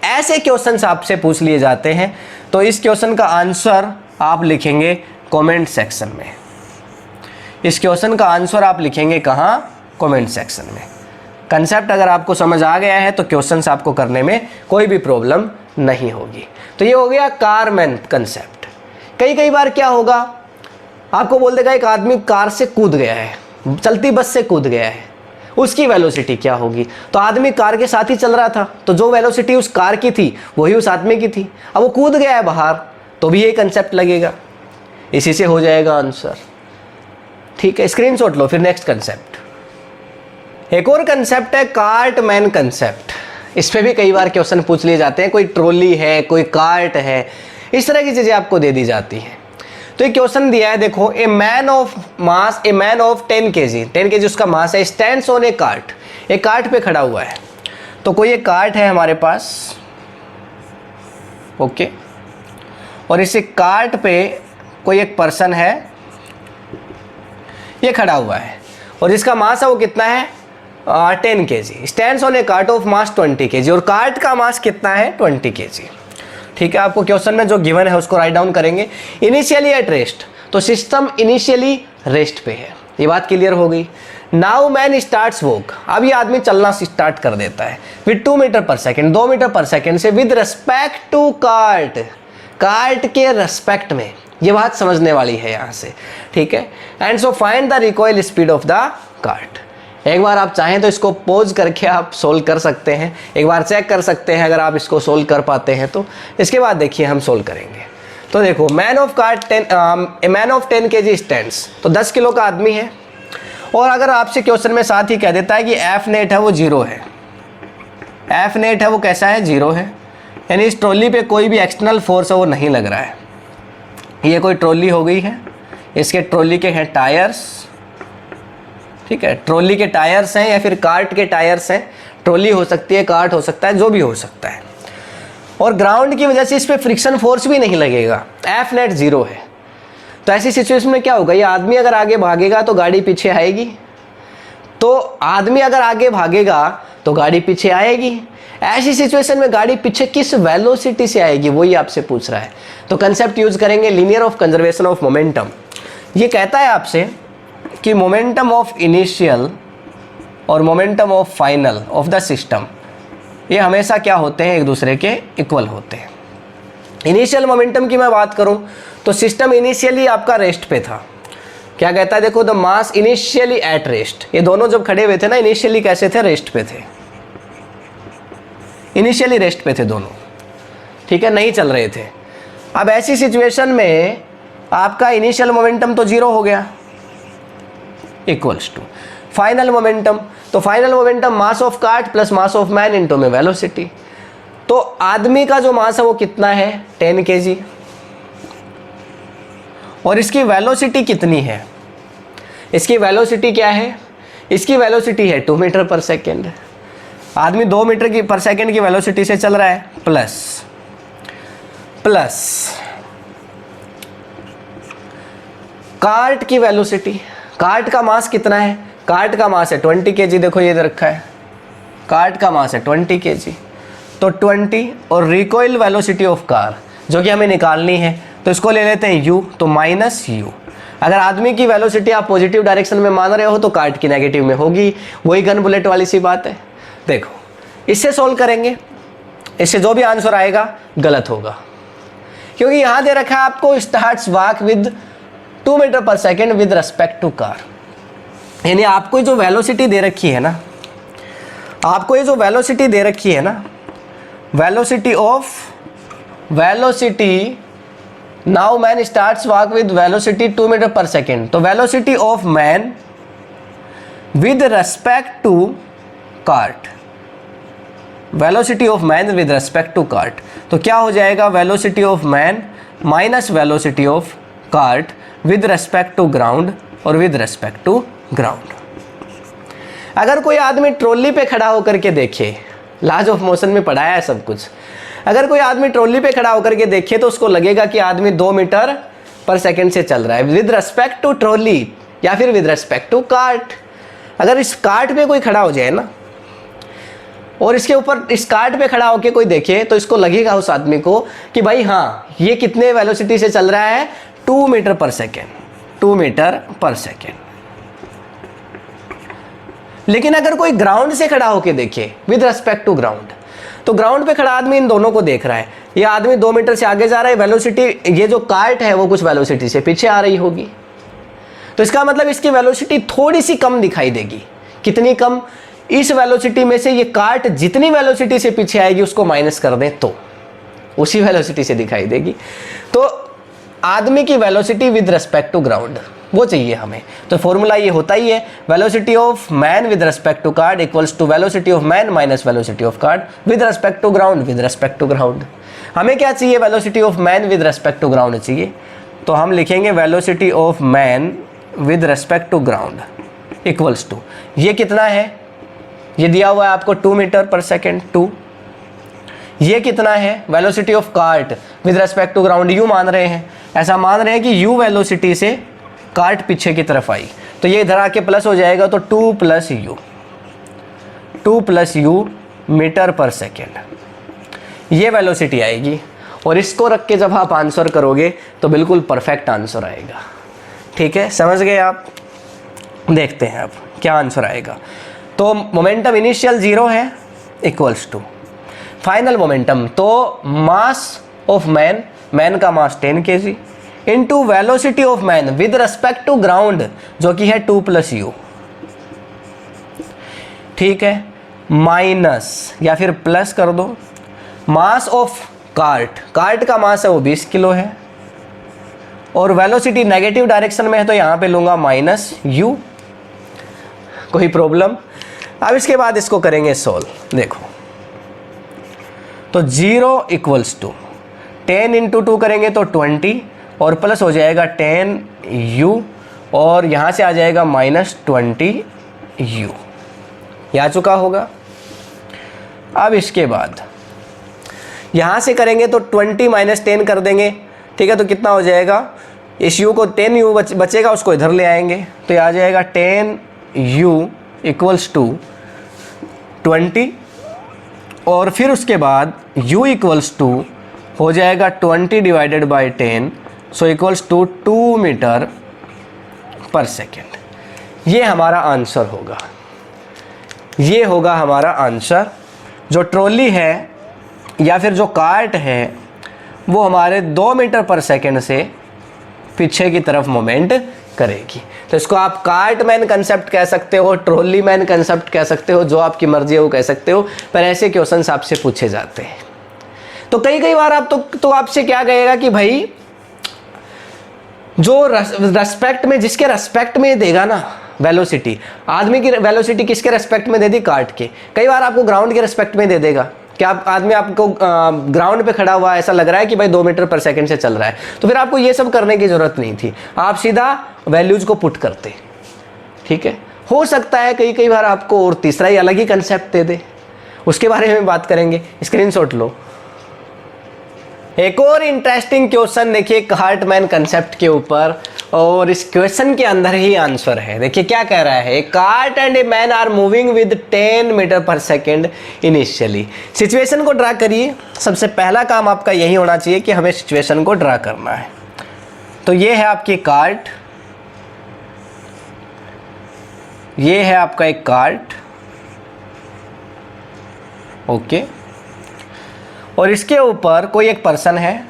ऐसे क्वेश्चंस आपसे पूछ लिए जाते हैं। तो इस क्वेश्चन का आंसर आप लिखेंगे कमेंट सेक्शन में। इस क्वेश्चन का आंसर आप लिखेंगे कहाँ, कमेंट सेक्शन में। कंसेप्ट अगर आपको समझ आ गया है तो क्वेश्चंस आपको करने में कोई भी प्रॉब्लम नहीं होगी। तो ये हो गया कारमैन कंसेप्ट। कई बार क्या होगा, आपको बोल देगा एक आदमी कार से कूद गया है, चलती बस से कूद गया है, उसकी वेलोसिटी क्या होगी। तो आदमी कार के साथ ही चल रहा था, तो जो वेलोसिटी उस कार की थी वही उस आदमी की थी। अब वो कूद गया है बाहर, तो भी यही कंसेप्ट लगेगा, इसी से हो जाएगा आंसर। ठीक है, स्क्रीनशॉट लो। फिर नेक्स्ट कंसेप्ट, एक और कंसेप्ट है कार्टमैन कंसेप्ट। इस पे भी कई बार क्वेश्चन पूछ लिए जाते हैं। कोई ट्रॉली है, कोई कार्ट है, इस तरह की चीजें आपको दे दी जाती हैं। तो एक क्वेश्चन दिया है, देखो, a man of 10 kg, 10 kg उसका मास है, स्टैंड्स ऑन ए कार्ट, एक कार्ट पे खड़ा हुआ है। तो कोई एक कार्ट है हमारे पास, ओके, और इस कार्ट पे कोई एक पर्सन है, ये खड़ा हुआ है, और जिसका मास है वो कितना है, 10 kg। Stands on A cart of mass 20 kg, और कार्ट का मास कितना है, 20 kg। ठीक है, आपको क्वेश्चन में जो गिवन है उसको राइट डाउन करेंगे। इनिशियली एट रेस्ट, तो सिस्टम इनिशियली रेस्ट पे है, ये बात क्लियर हो गई। नाउ मैन स्टार्ट्स वॉक, अब ये आदमी चलना स्टार्ट कर देता है with 2 metre per second, 2 metre per second से, with respect to cart, cart के रेस्पेक्ट में। ये बात समझने वाली है यहाँ से, ठीक है। And so find the recoil speed of the cart. एक बार आप चाहें तो इसको पॉज करके आप सोल्व कर सकते हैं, एक बार चेक कर सकते हैं अगर आप इसको सोल्व कर पाते हैं तो। इसके बाद देखिए हम सोल्व करेंगे। तो देखो, मैन ऑफ 10 kg स्टैंड्स, तो 10 किलो का आदमी है, और अगर आपसे क्वेश्चन में साथ ही कह देता है कि एफ नेट है वो 0 है, एफ नेट है वो कैसा है, 0 है, यानी इस ट्रॉली पे कोई भी एक्सटर्नल फोर्स है वो नहीं लग रहा है। ये कोई ट्रॉली हो गई है, इसके ट्रॉली के हैं टायर्स, ठीक है, ट्रॉली के टायर्स हैं या फिर कार्ट के टायर्स हैं, ट्रॉली हो सकती है, कार्ट हो सकता है, जो भी हो सकता है, और ग्राउंड की वजह से इस पर फ्रिक्शन फोर्स भी नहीं लगेगा, एफ नेट 0 है। तो ऐसी सिचुएशन में क्या होगा, ये आदमी अगर आगे भागेगा तो गाड़ी पीछे आएगी, तो आदमी अगर आगे भागेगा तो गाड़ी पीछे आएगी। ऐसी सिचुएशन में गाड़ी पीछे किस वेलोसिटी से आएगी, वही आपसे पूछ रहा है। तो कंसेप्ट यूज करेंगे linear of conservation of momentum. ये कहता है आपसे कि मोमेंटम ऑफ इनिशियल और momentum of final of the system, ये हमेशा क्या होते हैं, एक दूसरे के इक्वल होते हैं। इनिशियल मोमेंटम की मैं बात करूं तो सिस्टम इनिशियली आपका रेस्ट पे था। क्या कहता है, देखो, the mass initially at rest. ये दोनों जब खड़े हुए थे ना, इनिशियली कैसे थे, रेस्ट पे थे, इनिशियली रेस्ट पे थे दोनों, ठीक है, नहीं चल रहे थे। अब ऐसी सिचुएशन में आपका इनिशियल मोमेंटम तो 0 हो गया, इक्वल्स टू फाइनल मोमेंटम। तो final momentum mass of cart plus mass of man into में वेलोसिटी। तो आदमी का जो मास है वो कितना है, 10 kg, और इसकी वेलोसिटी कितनी है, इसकी वेलोसिटी क्या है, इसकी वेलोसिटी है 2 मीटर पर सेकेंड। आदमी 2 मीटर की पर सेकेंड की वेलोसिटी से चल रहा है, प्लस कार्ट की वेलोसिटी। कार्ट का मास कितना है, कार्ट का मास है 20 kg, देखो ये रखा है, कार्ट का मास है 20 kg, तो 20, और रिकॉइल वेलोसिटी ऑफ कार जो कि हमें निकालनी है, तो इसको ले लेते हैं u, तो माइनस u। अगर आदमी की वेलोसिटी आप पॉजिटिव डायरेक्शन में मान रहे हो तो कार्ट की नेगेटिव में होगी, वही गन बुलेट वाली सी बात है। देखो, इससे सोल्व करेंगे, इससे जो भी आंसर आएगा गलत होगा, क्योंकि यहां दे रखा है आपको starts walk with 2 metre per second with respect to car. यानी आपको जो वेलोसिटी दे रखी है ना, आपको ये जो वेलोसिटी दे रखी है ना, velocity now man starts walk with velocity 2 metre per second, तो velocity of man with respect to cart, velocity of man with respect to cart, तो क्या हो जाएगा velocity of man minus velocity of cart with respect to ground और with respect to ground. अगर कोई आदमी trolley पे खड़ा होकर के देखे, लॉज ऑफ मोशन में पढ़ाया है सब कुछ, अगर कोई आदमी ट्रॉली पे खड़ा होकर के देखे तो उसको लगेगा कि आदमी 2 मीटर पर सेकंड से चल रहा है विद रेस्पेक्ट टू ट्रॉली या फिर विद रेस्पेक्ट टू कार्ट। अगर इस कार्ट पे कोई खड़ा हो जाए ना और इसके ऊपर इस कार्ट पे खड़ा होकर कोई देखे तो इसको लगेगा उस आदमी को कि भाई हाँ ये कितने वेलोसिटी से चल रहा है, 2 metre per second, 2 metre per second. लेकिन अगर कोई ग्राउंड से खड़ा होकर देखे विद रेस्पेक्ट टू ग्राउंड, तो ग्राउंड पे खड़ा आदमी इन दोनों को देख रहा है, ये आदमी 2 मीटर से आगे जा रहा है, वेलोसिटी ये जो कार्ट है वो कुछ वेलोसिटी से पीछे आ रही होगी, तो इसका मतलब इसकी वेलोसिटी थोड़ी सी कम दिखाई देगी। कितनी कम? इस वेलोसिटी में से ये कार्ट जितनी वेलोसिटी से पीछे आएगी उसको माइनस कर दें तो उसी वेलोसिटी से दिखाई देगी। तो आदमी की velocity with respect to ground वो चाहिए हमें, तो फॉर्मूला ये होता ही है velocity of man with respect to cart equals to velocity of man minus velocity of cart with respect to ground with respect to ground. हमें क्या चाहिए? Velocity of man with respect to ground चाहिए, तो हम लिखेंगे velocity of man with respect to ground equals to, ये कितना है? ये दिया हुआ है आपको 2 मीटर पर सेकेंड 2। ये कितना है? Velocity of cart with respect to ground u मान रहे हैं, ऐसा मान रहे हैं कि यू वेलोसिटी से कार्ट पीछे की तरफ आई, तो ये इधर आके प्लस हो जाएगा, तो 2 plus you metre per second ये वेलोसिटी आएगी। और इसको रख के जब आप आंसर करोगे तो बिल्कुल परफेक्ट आंसर आएगा। ठीक है, समझ गए आप? देखते हैं अब क्या आंसर आएगा। तो मोमेंटम इनिशियल 0 है इक्वल्स टू फाइनल मोमेंटम, तो मास ऑफ मैन, मैन का mass 10 kg into velocity of man with respect to ground जो कि है 2 प्लस यू। ठीक है, माइनस या फिर प्लस कर दो मास ऑफ कार्ट, कार्ट का मास है वो 20 किलो है, और वेलोसिटी नेगेटिव डायरेक्शन में है तो यहाँ पे लूँगा माइनस यू। कोई प्रॉब्लम? अब इसके बाद इसको करेंगे सोल्व। देखो तो 0 इक्वल्स टू 10 इंटू 2 करेंगे तो 20 और प्लस हो जाएगा 10 यू और यहाँ से आ जाएगा माइनस 20 यू, ये आ चुका होगा। अब इसके बाद यहाँ से करेंगे तो 20 माइनस 10 कर देंगे। ठीक है, तो कितना हो जाएगा? इस u को 10 u बचेगा, उसको इधर ले आएंगे तो ये आ जाएगा 10 u इक्वल्स टू 20 और फिर उसके बाद u इक्वल्स टू हो जाएगा 20 divided by 10 so equals to 2 metre per second. ये हमारा आंसर होगा, ये होगा हमारा आंसर। जो ट्रॉली है या फिर जो कार्ट है वो हमारे 2 मीटर पर सेकेंड से पीछे की तरफ मोमेंट करेगी। तो इसको आप कार्ट मैन कंसेप्ट कह सकते हो, ट्रॉली मैन कंसेप्ट कह सकते हो, जो आपकी मर्जी है वो कह सकते हो, पर ऐसे क्वेश्चंस आपसे पूछे जाते हैं। तो कई बार आप तो आपसे क्या कहेगा कि भाई जो रेस्पेक्ट में, जिसके रेस्पेक्ट में देगा ना वेलोसिटी, आदमी की वेलोसिटी किसके रेस्पेक्ट में दे दी? कार्ट के। कई बार आपको ग्राउंड के रेस्पेक्ट में दे देगा कि आप आदमी आपको ग्राउंड पे खड़ा हुआ ऐसा लग रहा है कि भाई 2 मीटर पर सेकंड से चल रहा है, तो फिर आपको ये सब करने की जरूरत नहीं थी, आप सीधा वैल्यूज को पुट करते। ठीक है, हो सकता है कई बार आपको और तीसरा ही अलग ही कंसेप्ट दे दे, उसके बारे में बात करेंगे। स्क्रीनशॉट लो। एक और इंटरेस्टिंग क्वेश्चन देखिए कार्ट मैन कंसेप्ट के ऊपर, और इस क्वेश्चन के अंदर ही आंसर है। देखिए क्या कह रहा है, cart and a man are moving with 10 metre per second initially. Situation को ड्रा करिए। सबसे पहला काम आपका यही होना चाहिए कि हमें सिचुएशन को ड्रा करना है। तो ये है आपकी कार्ट, ये है आपका एक कार्ट, ओके, और इसके ऊपर कोई एक पर्सन है,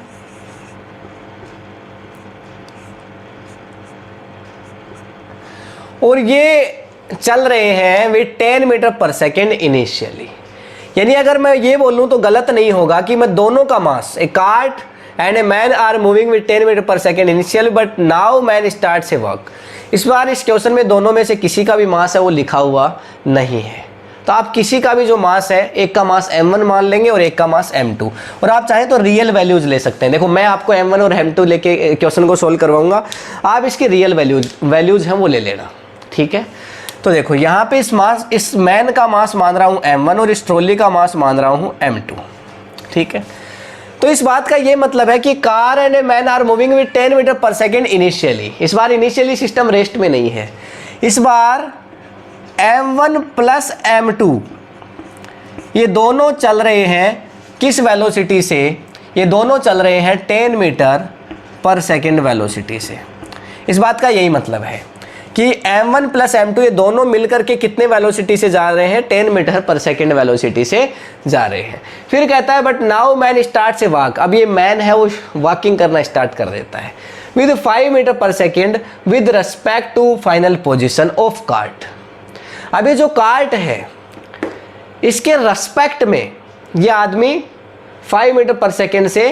और ये चल रहे हैं with 10 metre per second initially. यानी अगर मैं ये बोलूं तो गलत नहीं होगा कि मैं दोनों का mass, a cart and a man are moving with 10 metre per second initially but now man starts a work. इस बार इस क्वेश्चन में दोनों में से किसी का भी मास है वो लिखा हुआ नहीं है, तो आप किसी का भी जो मास है, एक का मास m1 मान लेंगे और एक का मास m2, और आप चाहें तो रियल वैल्यूज ले सकते हैं। देखो मैं आपको m1 और m2 लेके क्वेश्चन को सोल्व करवाऊंगा, आप इसकी रियल वैल्यूज हैं वो ले लेना, ठीक है। तो देखो यहाँ पे इस मैन का मास मान रहा हूँ m1 और इस ट्रॉली का मास मान रहा हूँ m2, ठीक है। तो इस बात का ये मतलब है कि car and a man are moving with 10 metre per second initially. इस बार इनिशियली सिस्टम रेस्ट में नहीं है, इस बार m1 प्लस m2 ये दोनों चल रहे हैं किस वेलोसिटी से, ये दोनों चल रहे हैं 10 मीटर पर सेकेंड वेलोसिटी से। इस बात का यही मतलब है कि m1 प्लस m2 ये दोनों मिलकर के कितने वेलोसिटी से जा रहे हैं, 10 मीटर पर सेकेंड वेलोसिटी से जा रहे हैं। फिर कहता है बट नाउ मैन स्टार्ट से वॉक, अब ये मैन है वो वॉकिंग करना स्टार्ट कर देता है with 5 metre per second with respect to final position of cart. अब ये जो कार्ट है इसके रेस्पेक्ट में ये आदमी 5 मीटर पर सेकेंड से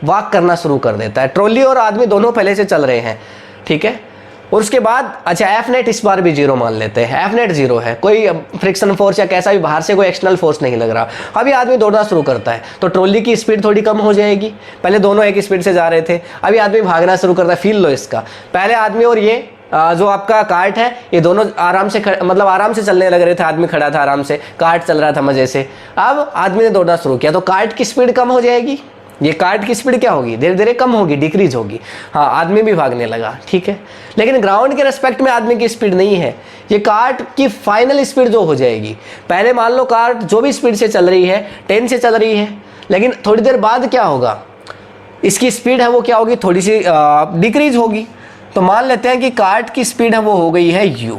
वॉक करना शुरू कर देता है। ट्रॉली और आदमी दोनों पहले से चल रहे हैं, ठीक है। और उसके बाद अच्छा एफ नेट इस बार भी जीरो मान लेते हैं, एफ नेट जीरो है, कोई फ्रिक्शन फोर्स या कैसा भी बाहर से कोई एक्सटर्नल फोर्स नहीं लग रहा। अभी आदमी दौड़ना शुरू करता है तो ट्रॉली की स्पीड थोड़ी कम हो जाएगी, पहले दोनों एक स्पीड से जा रहे थे, अभी आदमी भागना शुरू करता है। फील लो इसका, पहले आदमी और ये जो आपका कार्ट है ये दोनों आराम से मतलब आराम से चलने लग रहे थे, आदमी खड़ा था आराम से, कार्ट चल रहा था मजे से। अब आदमी ने दौड़ना शुरू किया तो कार्ट की स्पीड कम हो जाएगी, ये कार्ट की स्पीड क्या होगी, धीरे धीरे कम होगी, डिक्रीज होगी। हाँ आदमी भी भागने लगा, ठीक है। लेकिन ग्राउंड के रेस्पेक्ट में आदमी की स्पीड नहीं है, ये कार्ट की फाइनल स्पीड जो हो जाएगी, पहले मान लो कार्ट जो भी स्पीड से चल रही है 10 से चल रही है, लेकिन थोड़ी देर बाद क्या होगा, इसकी स्पीड है वो क्या होगी, थोड़ी सी डिक्रीज होगी। तो मान लेते हैं कि कार्ट की स्पीड है वो हो गई है u,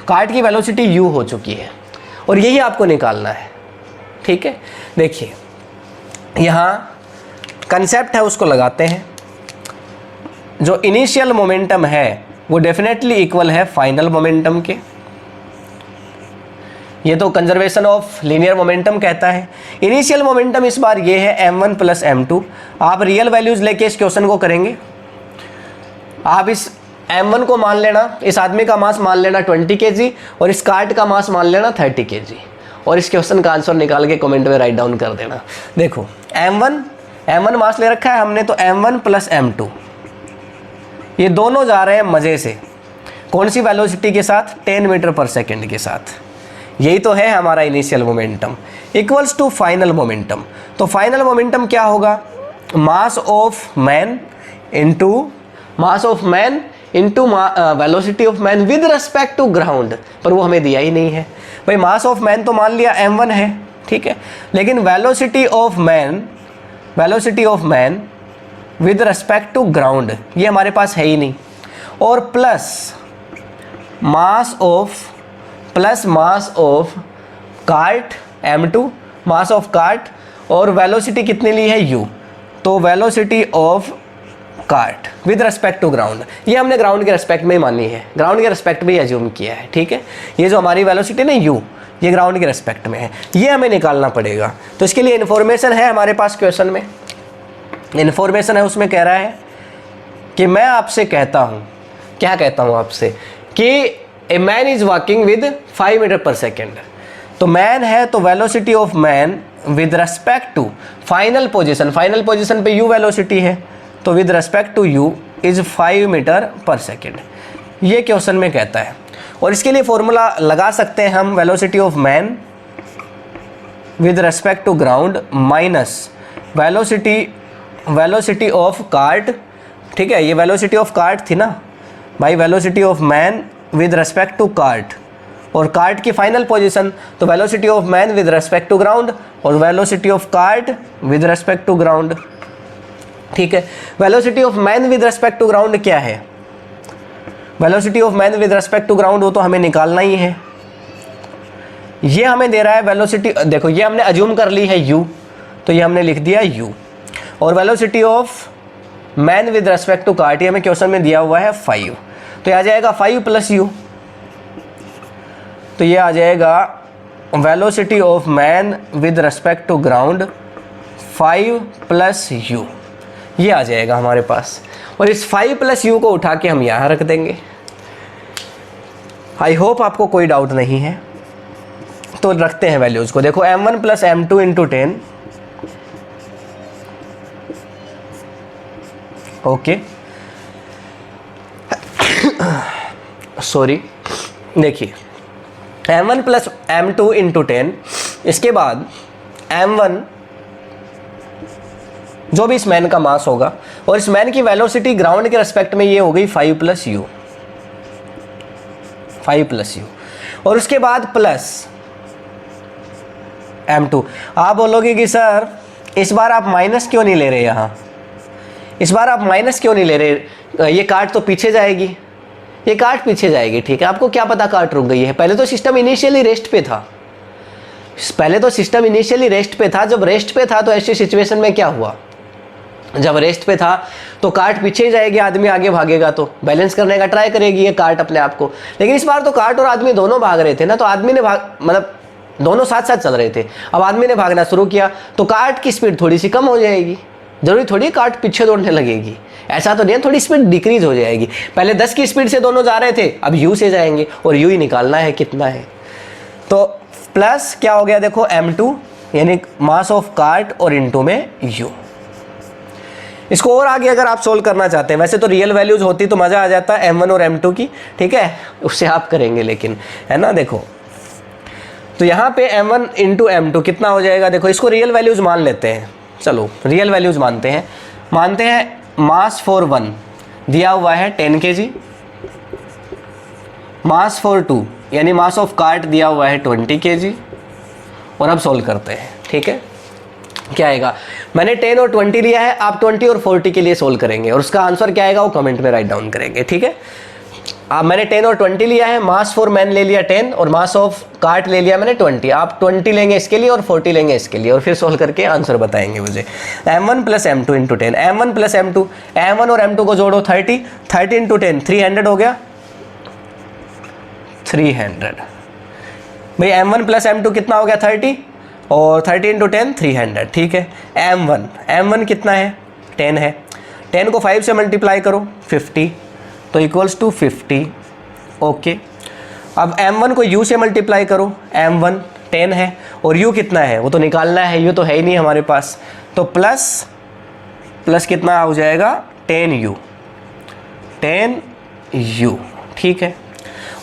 कार्ट की वेलोसिटी u हो चुकी है और यही आपको निकालना है, ठीक है। देखिए यहाँ कंसेप्ट है उसको लगाते हैं, जो इनिशियल मोमेंटम है वो डेफिनेटली इक्वल है फाइनल मोमेंटम के, ये तो कंजर्वेशन ऑफ लीनियर मोमेंटम कहता है। इनिशियल मोमेंटम इस बार ये है m1 प्लस m2। आप रियल वैल्यूज लेके इस क्वेश्चन को करेंगे, आप इस m1 को मान लेना, इस आदमी का मास मान लेना 20 kg और इस कार्ट का मास मान लेना 30 kg और इस क्वेश्चन का आंसर निकाल के कमेंट में राइट डाउन कर देना। देखो m1 मास ले रखा है हमने, तो m1 प्लस m2 ये दोनों जा रहे हैं मजे से, कौन सी वेलोसिटी के साथ, 10 मीटर पर सेकेंड के साथ। यही तो है हमारा initial momentum equals to final momentum. तो फाइनल मोमेंटम क्या होगा, mass of man into velocity of man with respect to ground, पर वो हमें दिया ही नहीं है भाई। मास ऑफ मैन तो मान लिया m1 है, ठीक है, लेकिन velocity of man with respect to ground ये हमारे पास है ही नहीं। और plus mass of cart m2, mass of cart, और वेलोसिटी कितनी ली है u, तो velocity of cart with respect to ground, ये हमने ग्राउंड के रेस्पेक्ट में ही मानी है, ग्राउंड के रेस्पेक्ट में ही एज्यूम किया है, ठीक है। ये जो हमारी वेलोसिटी ना u, ये ग्राउंड के रेस्पेक्ट में है, ये हमें निकालना पड़ेगा। तो इसके लिए इन्फॉर्मेशन है हमारे पास, क्वेश्चन में इन्फॉर्मेशन है, उसमें कह रहा है कि मैं आपसे कहता हूँ, क्या कहता हूँ आपसे, कि a man is walking with 5 metre per second. तो मैन है तो velocity of man with respect to final position पे u वेलोसिटी है, तो with respect to u is 5 metre per second, ये क्वेश्चन में कहता है। और इसके लिए फॉर्मूला लगा सकते हैं हम, velocity of man with respect to ground minus velocity of cart, ठीक है। ये वेलोसिटी ऑफ कार्ट थी ना भाई, velocity of man with respect to cart, और कार्ट की फाइनल पोजीशन, तो velocity of man with respect to ground और velocity of cart with respect to ground, ठीक है। Velocity of man with respect to ground क्या है, velocity of man with respect to ground वो तो हमें निकालना ही है। ये हमें दे रहा है वेलोसिटी, देखो ये हमने अज्यूम कर ली है u, तो ये हमने लिख दिया u, और velocity of man with respect to cart ये हमें क्वेश्चन में दिया हुआ है 5, तो ये आ जाएगा 5 प्लस u, तो ये आ जाएगा velocity of man with respect to ground 5 plus u, ये आ जाएगा हमारे पास। और इस 5 प्लस u को उठा के हम यहाँ रख देंगे। आई होप आपको कोई डाउट नहीं है। तो रखते हैं वैल्यूज को। देखो m1 plus m2 into 10, okay sorry, देखिए m1 प्लस m2 इंटू 10, इसके बाद m1 जो भी इस मैन का मास होगा, और इस मैन की वेलोसिटी ग्राउंड के रेस्पेक्ट में ये हो गई 5 प्लस यू, और उसके बाद प्लस m2। आप बोलोगे कि सर इस बार आप माइनस क्यों नहीं ले रहे, यहाँ इस बार आप माइनस क्यों नहीं ले रहे, ये काट तो पीछे जाएगी, ये काट पीछे जाएगी, ठीक है। आपको क्या पता काट रुक गई है, पहले तो सिस्टम इनिशियली रेस्ट पे था, जब रेस्ट पे था तो ऐसी सिचुएशन में क्या हुआ, जब रेस्ट पे था तो काट पीछे ही जाएगी, आदमी आगे भागेगा तो बैलेंस करने का ट्राई करेगी ये काट अपने आप को। लेकिन इस बार तो काट और आदमी दोनों भाग रहे थे ना, तो आदमी ने मतलब दोनों साथ साथ चल रहे थे। अब आदमी ने भागना शुरू किया तो काट की स्पीड थोड़ी सी कम हो जाएगी, जरूरी थोड़ी काट पीछे दौड़ने लगेगी, ऐसा तो नहीं है, थोड़ी स्पीड डिक्रीज हो जाएगी। पहले 10 की स्पीड से दोनों जा रहे थे, अब u से जाएंगे और u ही निकालना है कितना है। तो प्लस क्या हो गया, देखो m2 यानी मास ऑफ कार्ट और इनटू में u। इसको और आगे अगर आप सोल्व करना चाहते हैं, वैसे तो रियल वैल्यूज होती तो मज़ा आ जाता है m1 और m2 की, ठीक है, उससे आप करेंगे लेकिन, है ना। देखो तो यहाँ पे m1 इंटू m2 कितना हो जाएगा, देखो इसको रियल वैल्यूज मान लेते हैं, चलो रियल वैल्यूज मानते हैं। मास फॉर 1 दिया हुआ है 10 kg, मास फॉर 2 यानी मास ऑफ कार्ट दिया हुआ है 20 kg, और अब सोल्व करते हैं, ठीक है। क्या आएगा, मैंने 10 और 20 लिया है, आप 20 और 40 के लिए सोल्व करेंगे और उसका आंसर क्या आएगा वो कमेंट में राइट डाउन करेंगे, ठीक है। अब मैंने 10 और 20 लिया है, मास फॉर मैन ले लिया 10 और मास ऑफ कार्ट ले लिया मैंने 20। आप 20 लेंगे इसके लिए और 40 लेंगे इसके लिए, और फिर सोल्व करके आंसर बताएंगे मुझे। m1 plus m2 into 10, m1 plus m2, m1 और m2 को जोड़ो 30 इंटू 10 300 हो गया, 300। भाई m1 प्लस m2 कितना हो गया 30, और 30 इंटू 10 300, ठीक है। m1 कितना है 10 है, 10 को 5 से मल्टीप्लाई करो 50 तो इक्वल्स टू 50, ओके। अब m1 को u से मल्टीप्लाई करो, m1 10 है और u कितना है वो तो निकालना है, u तो है ही नहीं हमारे पास, तो प्लस कितना हो जाएगा 10u, ठीक है।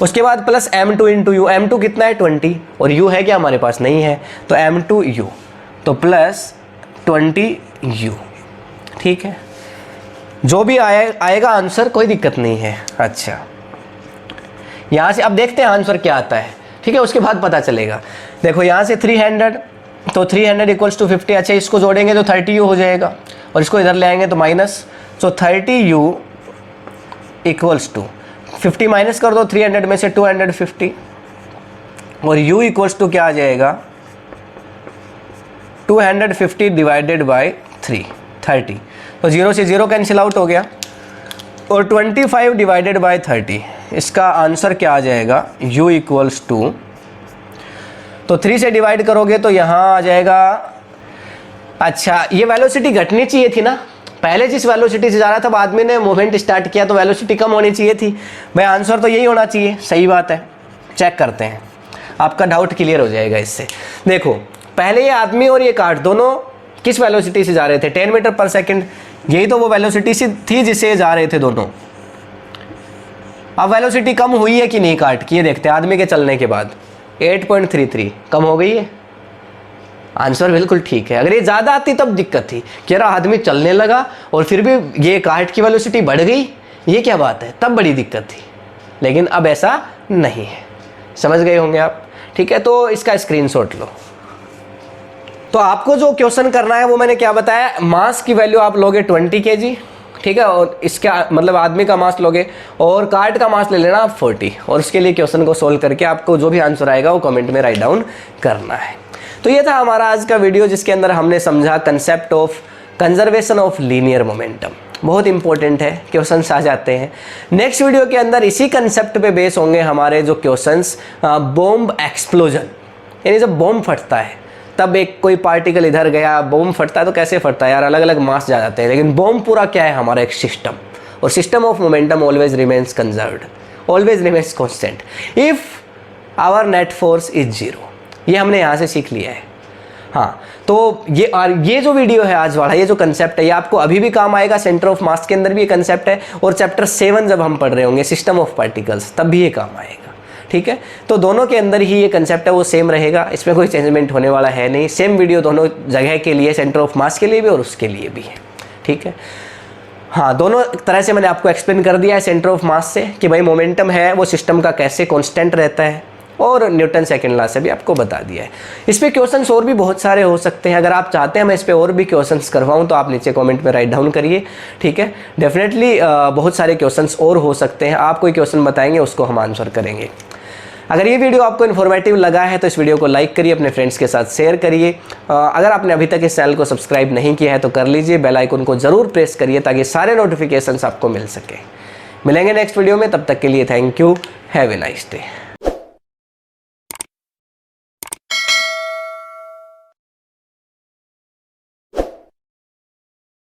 उसके बाद plus m2 into you, m2 कितना है 20 और u है क्या हमारे पास, नहीं है, तो m2u तो प्लस 20u, ठीक है। जो भी आएगा आंसर कोई दिक्कत नहीं है। अच्छा यहाँ से अब देखते हैं आंसर क्या आता है, ठीक है, उसके बाद पता चलेगा। देखो यहाँ से 300 तो 300 इक्वल्स टू 50, अच्छा इसको जोड़ेंगे तो 30u हो जाएगा और इसको इधर ले आएंगे तो माइनस, तो 30u इक्वल्स टू 50 माइनस कर दो 300 में से 250 और u इक्वल्स टू क्या आ जाएगा 250 डिवाइडेड बाई 30, तो 0 से 0 कैंसिल आउट हो गया, और 25 डिवाइडेड बाई 30, इसका आंसर क्या आ जाएगा u इक्वल्स टू, तो 3 से डिवाइड करोगे तो यहाँ आ जाएगा। अच्छा ये वेलोसिटी घटनी चाहिए थी ना, पहले जिस वेलोसिटी से जा रहा था, बाद में ने मूवमेंट स्टार्ट किया तो वेलोसिटी कम होनी चाहिए थी। भाई आंसर तो यही होना चाहिए, सही बात है। चेक करते हैं, आपका डाउट क्लियर हो जाएगा इससे। देखो पहले ये आदमी और ये कार्ट दोनों किस वेलोसिटी से जा रहे थे 10 मीटर पर सेकंड, यही तो वो वेलोसिटी थी जिससे जा रहे थे दोनों। अब वेलोसिटी कम हुई है कि नहीं कार्ट की, ये देखते हैं। आदमी के चलने के बाद 8.33 कम हो गई है, आंसर बिल्कुल ठीक है। अगर ये ज़्यादा आती तब दिक्कत थी कि यार आदमी चलने लगा और फिर भी ये कार्ट की वेलोसिटी बढ़ गई, ये क्या बात है, तब बड़ी दिक्कत थी। लेकिन अब ऐसा नहीं है, समझ गए होंगे आप, ठीक है। तो इसका स्क्रीनशॉट लो। तो आपको जो क्वेश्चन करना है वो मैंने क्या बताया, मास की वैल्यू आप लोगे 20 kg, ठीक है, और इसका मतलब आदमी का मास लोगे और कार्ट का मास ले लेना आप 40, और उसके लिए क्वेश्चन को सोल्व करके आपको जो भी आंसर आएगा वो कमेंट में राइट डाउन करना है। तो ये था हमारा आज का वीडियो, जिसके अंदर हमने समझा concept of conservation of linear momentum. बहुत इंपॉर्टेंट है, क्वेश्चंस आ जाते हैं। नेक्स्ट वीडियो के अंदर इसी कंसेप्ट पे बेस होंगे हमारे जो क्वेश्चंस, बॉम्ब एक्सप्लोजन, यानी जब बॉम्ब फटता है तब एक कोई पार्टिकल इधर गया, बॉम्ब फटता है तो कैसे फटता है यार, अलग अलग मास जा जाते हैं, लेकिन बॉम्ब पूरा क्या है हमारा एक सिस्टम, और system of momentum always remains conserved, always remains constant if our net force is 0। ये हमने यहाँ से सीख लिया है। हाँ, तो ये जो वीडियो है आज वाला, ये जो कंसेप्ट है, ये आपको अभी भी काम आएगा। सेंटर ऑफ मास के अंदर भी ये कंसेप्ट है, और चैप्टर 7 जब हम पढ़ रहे होंगे सिस्टम ऑफ पार्टिकल्स, तब भी ये काम आएगा। ठीक है, तो दोनों के अंदर ही ये कंसेप्ट है वो सेम रहेगा, इसमें कोई चेंजमेंट होने वाला है नहीं। सेम वीडियो दोनों जगह के लिए, सेंटर ऑफ मास के लिए भी और उसके लिए भी है। ठीक है, हाँ, दोनों तरह से मैंने आपको एक्सप्लेन कर दिया है सेंटर ऑफ मास से कि भाई मोमेंटम है वो सिस्टम का कैसे कांस्टेंट रहता है, और न्यूटन सेकंड लॉ से भी आपको बता दिया है। इस पे क्वेश्चंस और भी बहुत सारे हो सकते हैं। अगर आप चाहते हैं मैं इस पे और भी क्वेश्चंस करवाऊं तो आप नीचे कमेंट में राइट डाउन करिए। ठीक है, डेफिनेटली बहुत सारे क्वेश्चंस और हो सकते हैं। आप कोई क्वेश्चन बताएंगे उसको हम आंसर करेंगे। अगर ये वीडियो आपको इन्फॉर्मेटिव लगा है तो इस वीडियो को लाइक करिए, अपने फ्रेंड्स के साथ शेयर करिए। अगर आपने अभी तक इस चैनल को सब्सक्राइब नहीं किया है तो कर लीजिए, बेल आइकन को ज़रूर प्रेस करिए ताकि सारे नोटिफिकेशंस आपको मिल सके। मिलेंगे नेक्स्ट वीडियो में, तब तक के लिए thank you, have a nice day.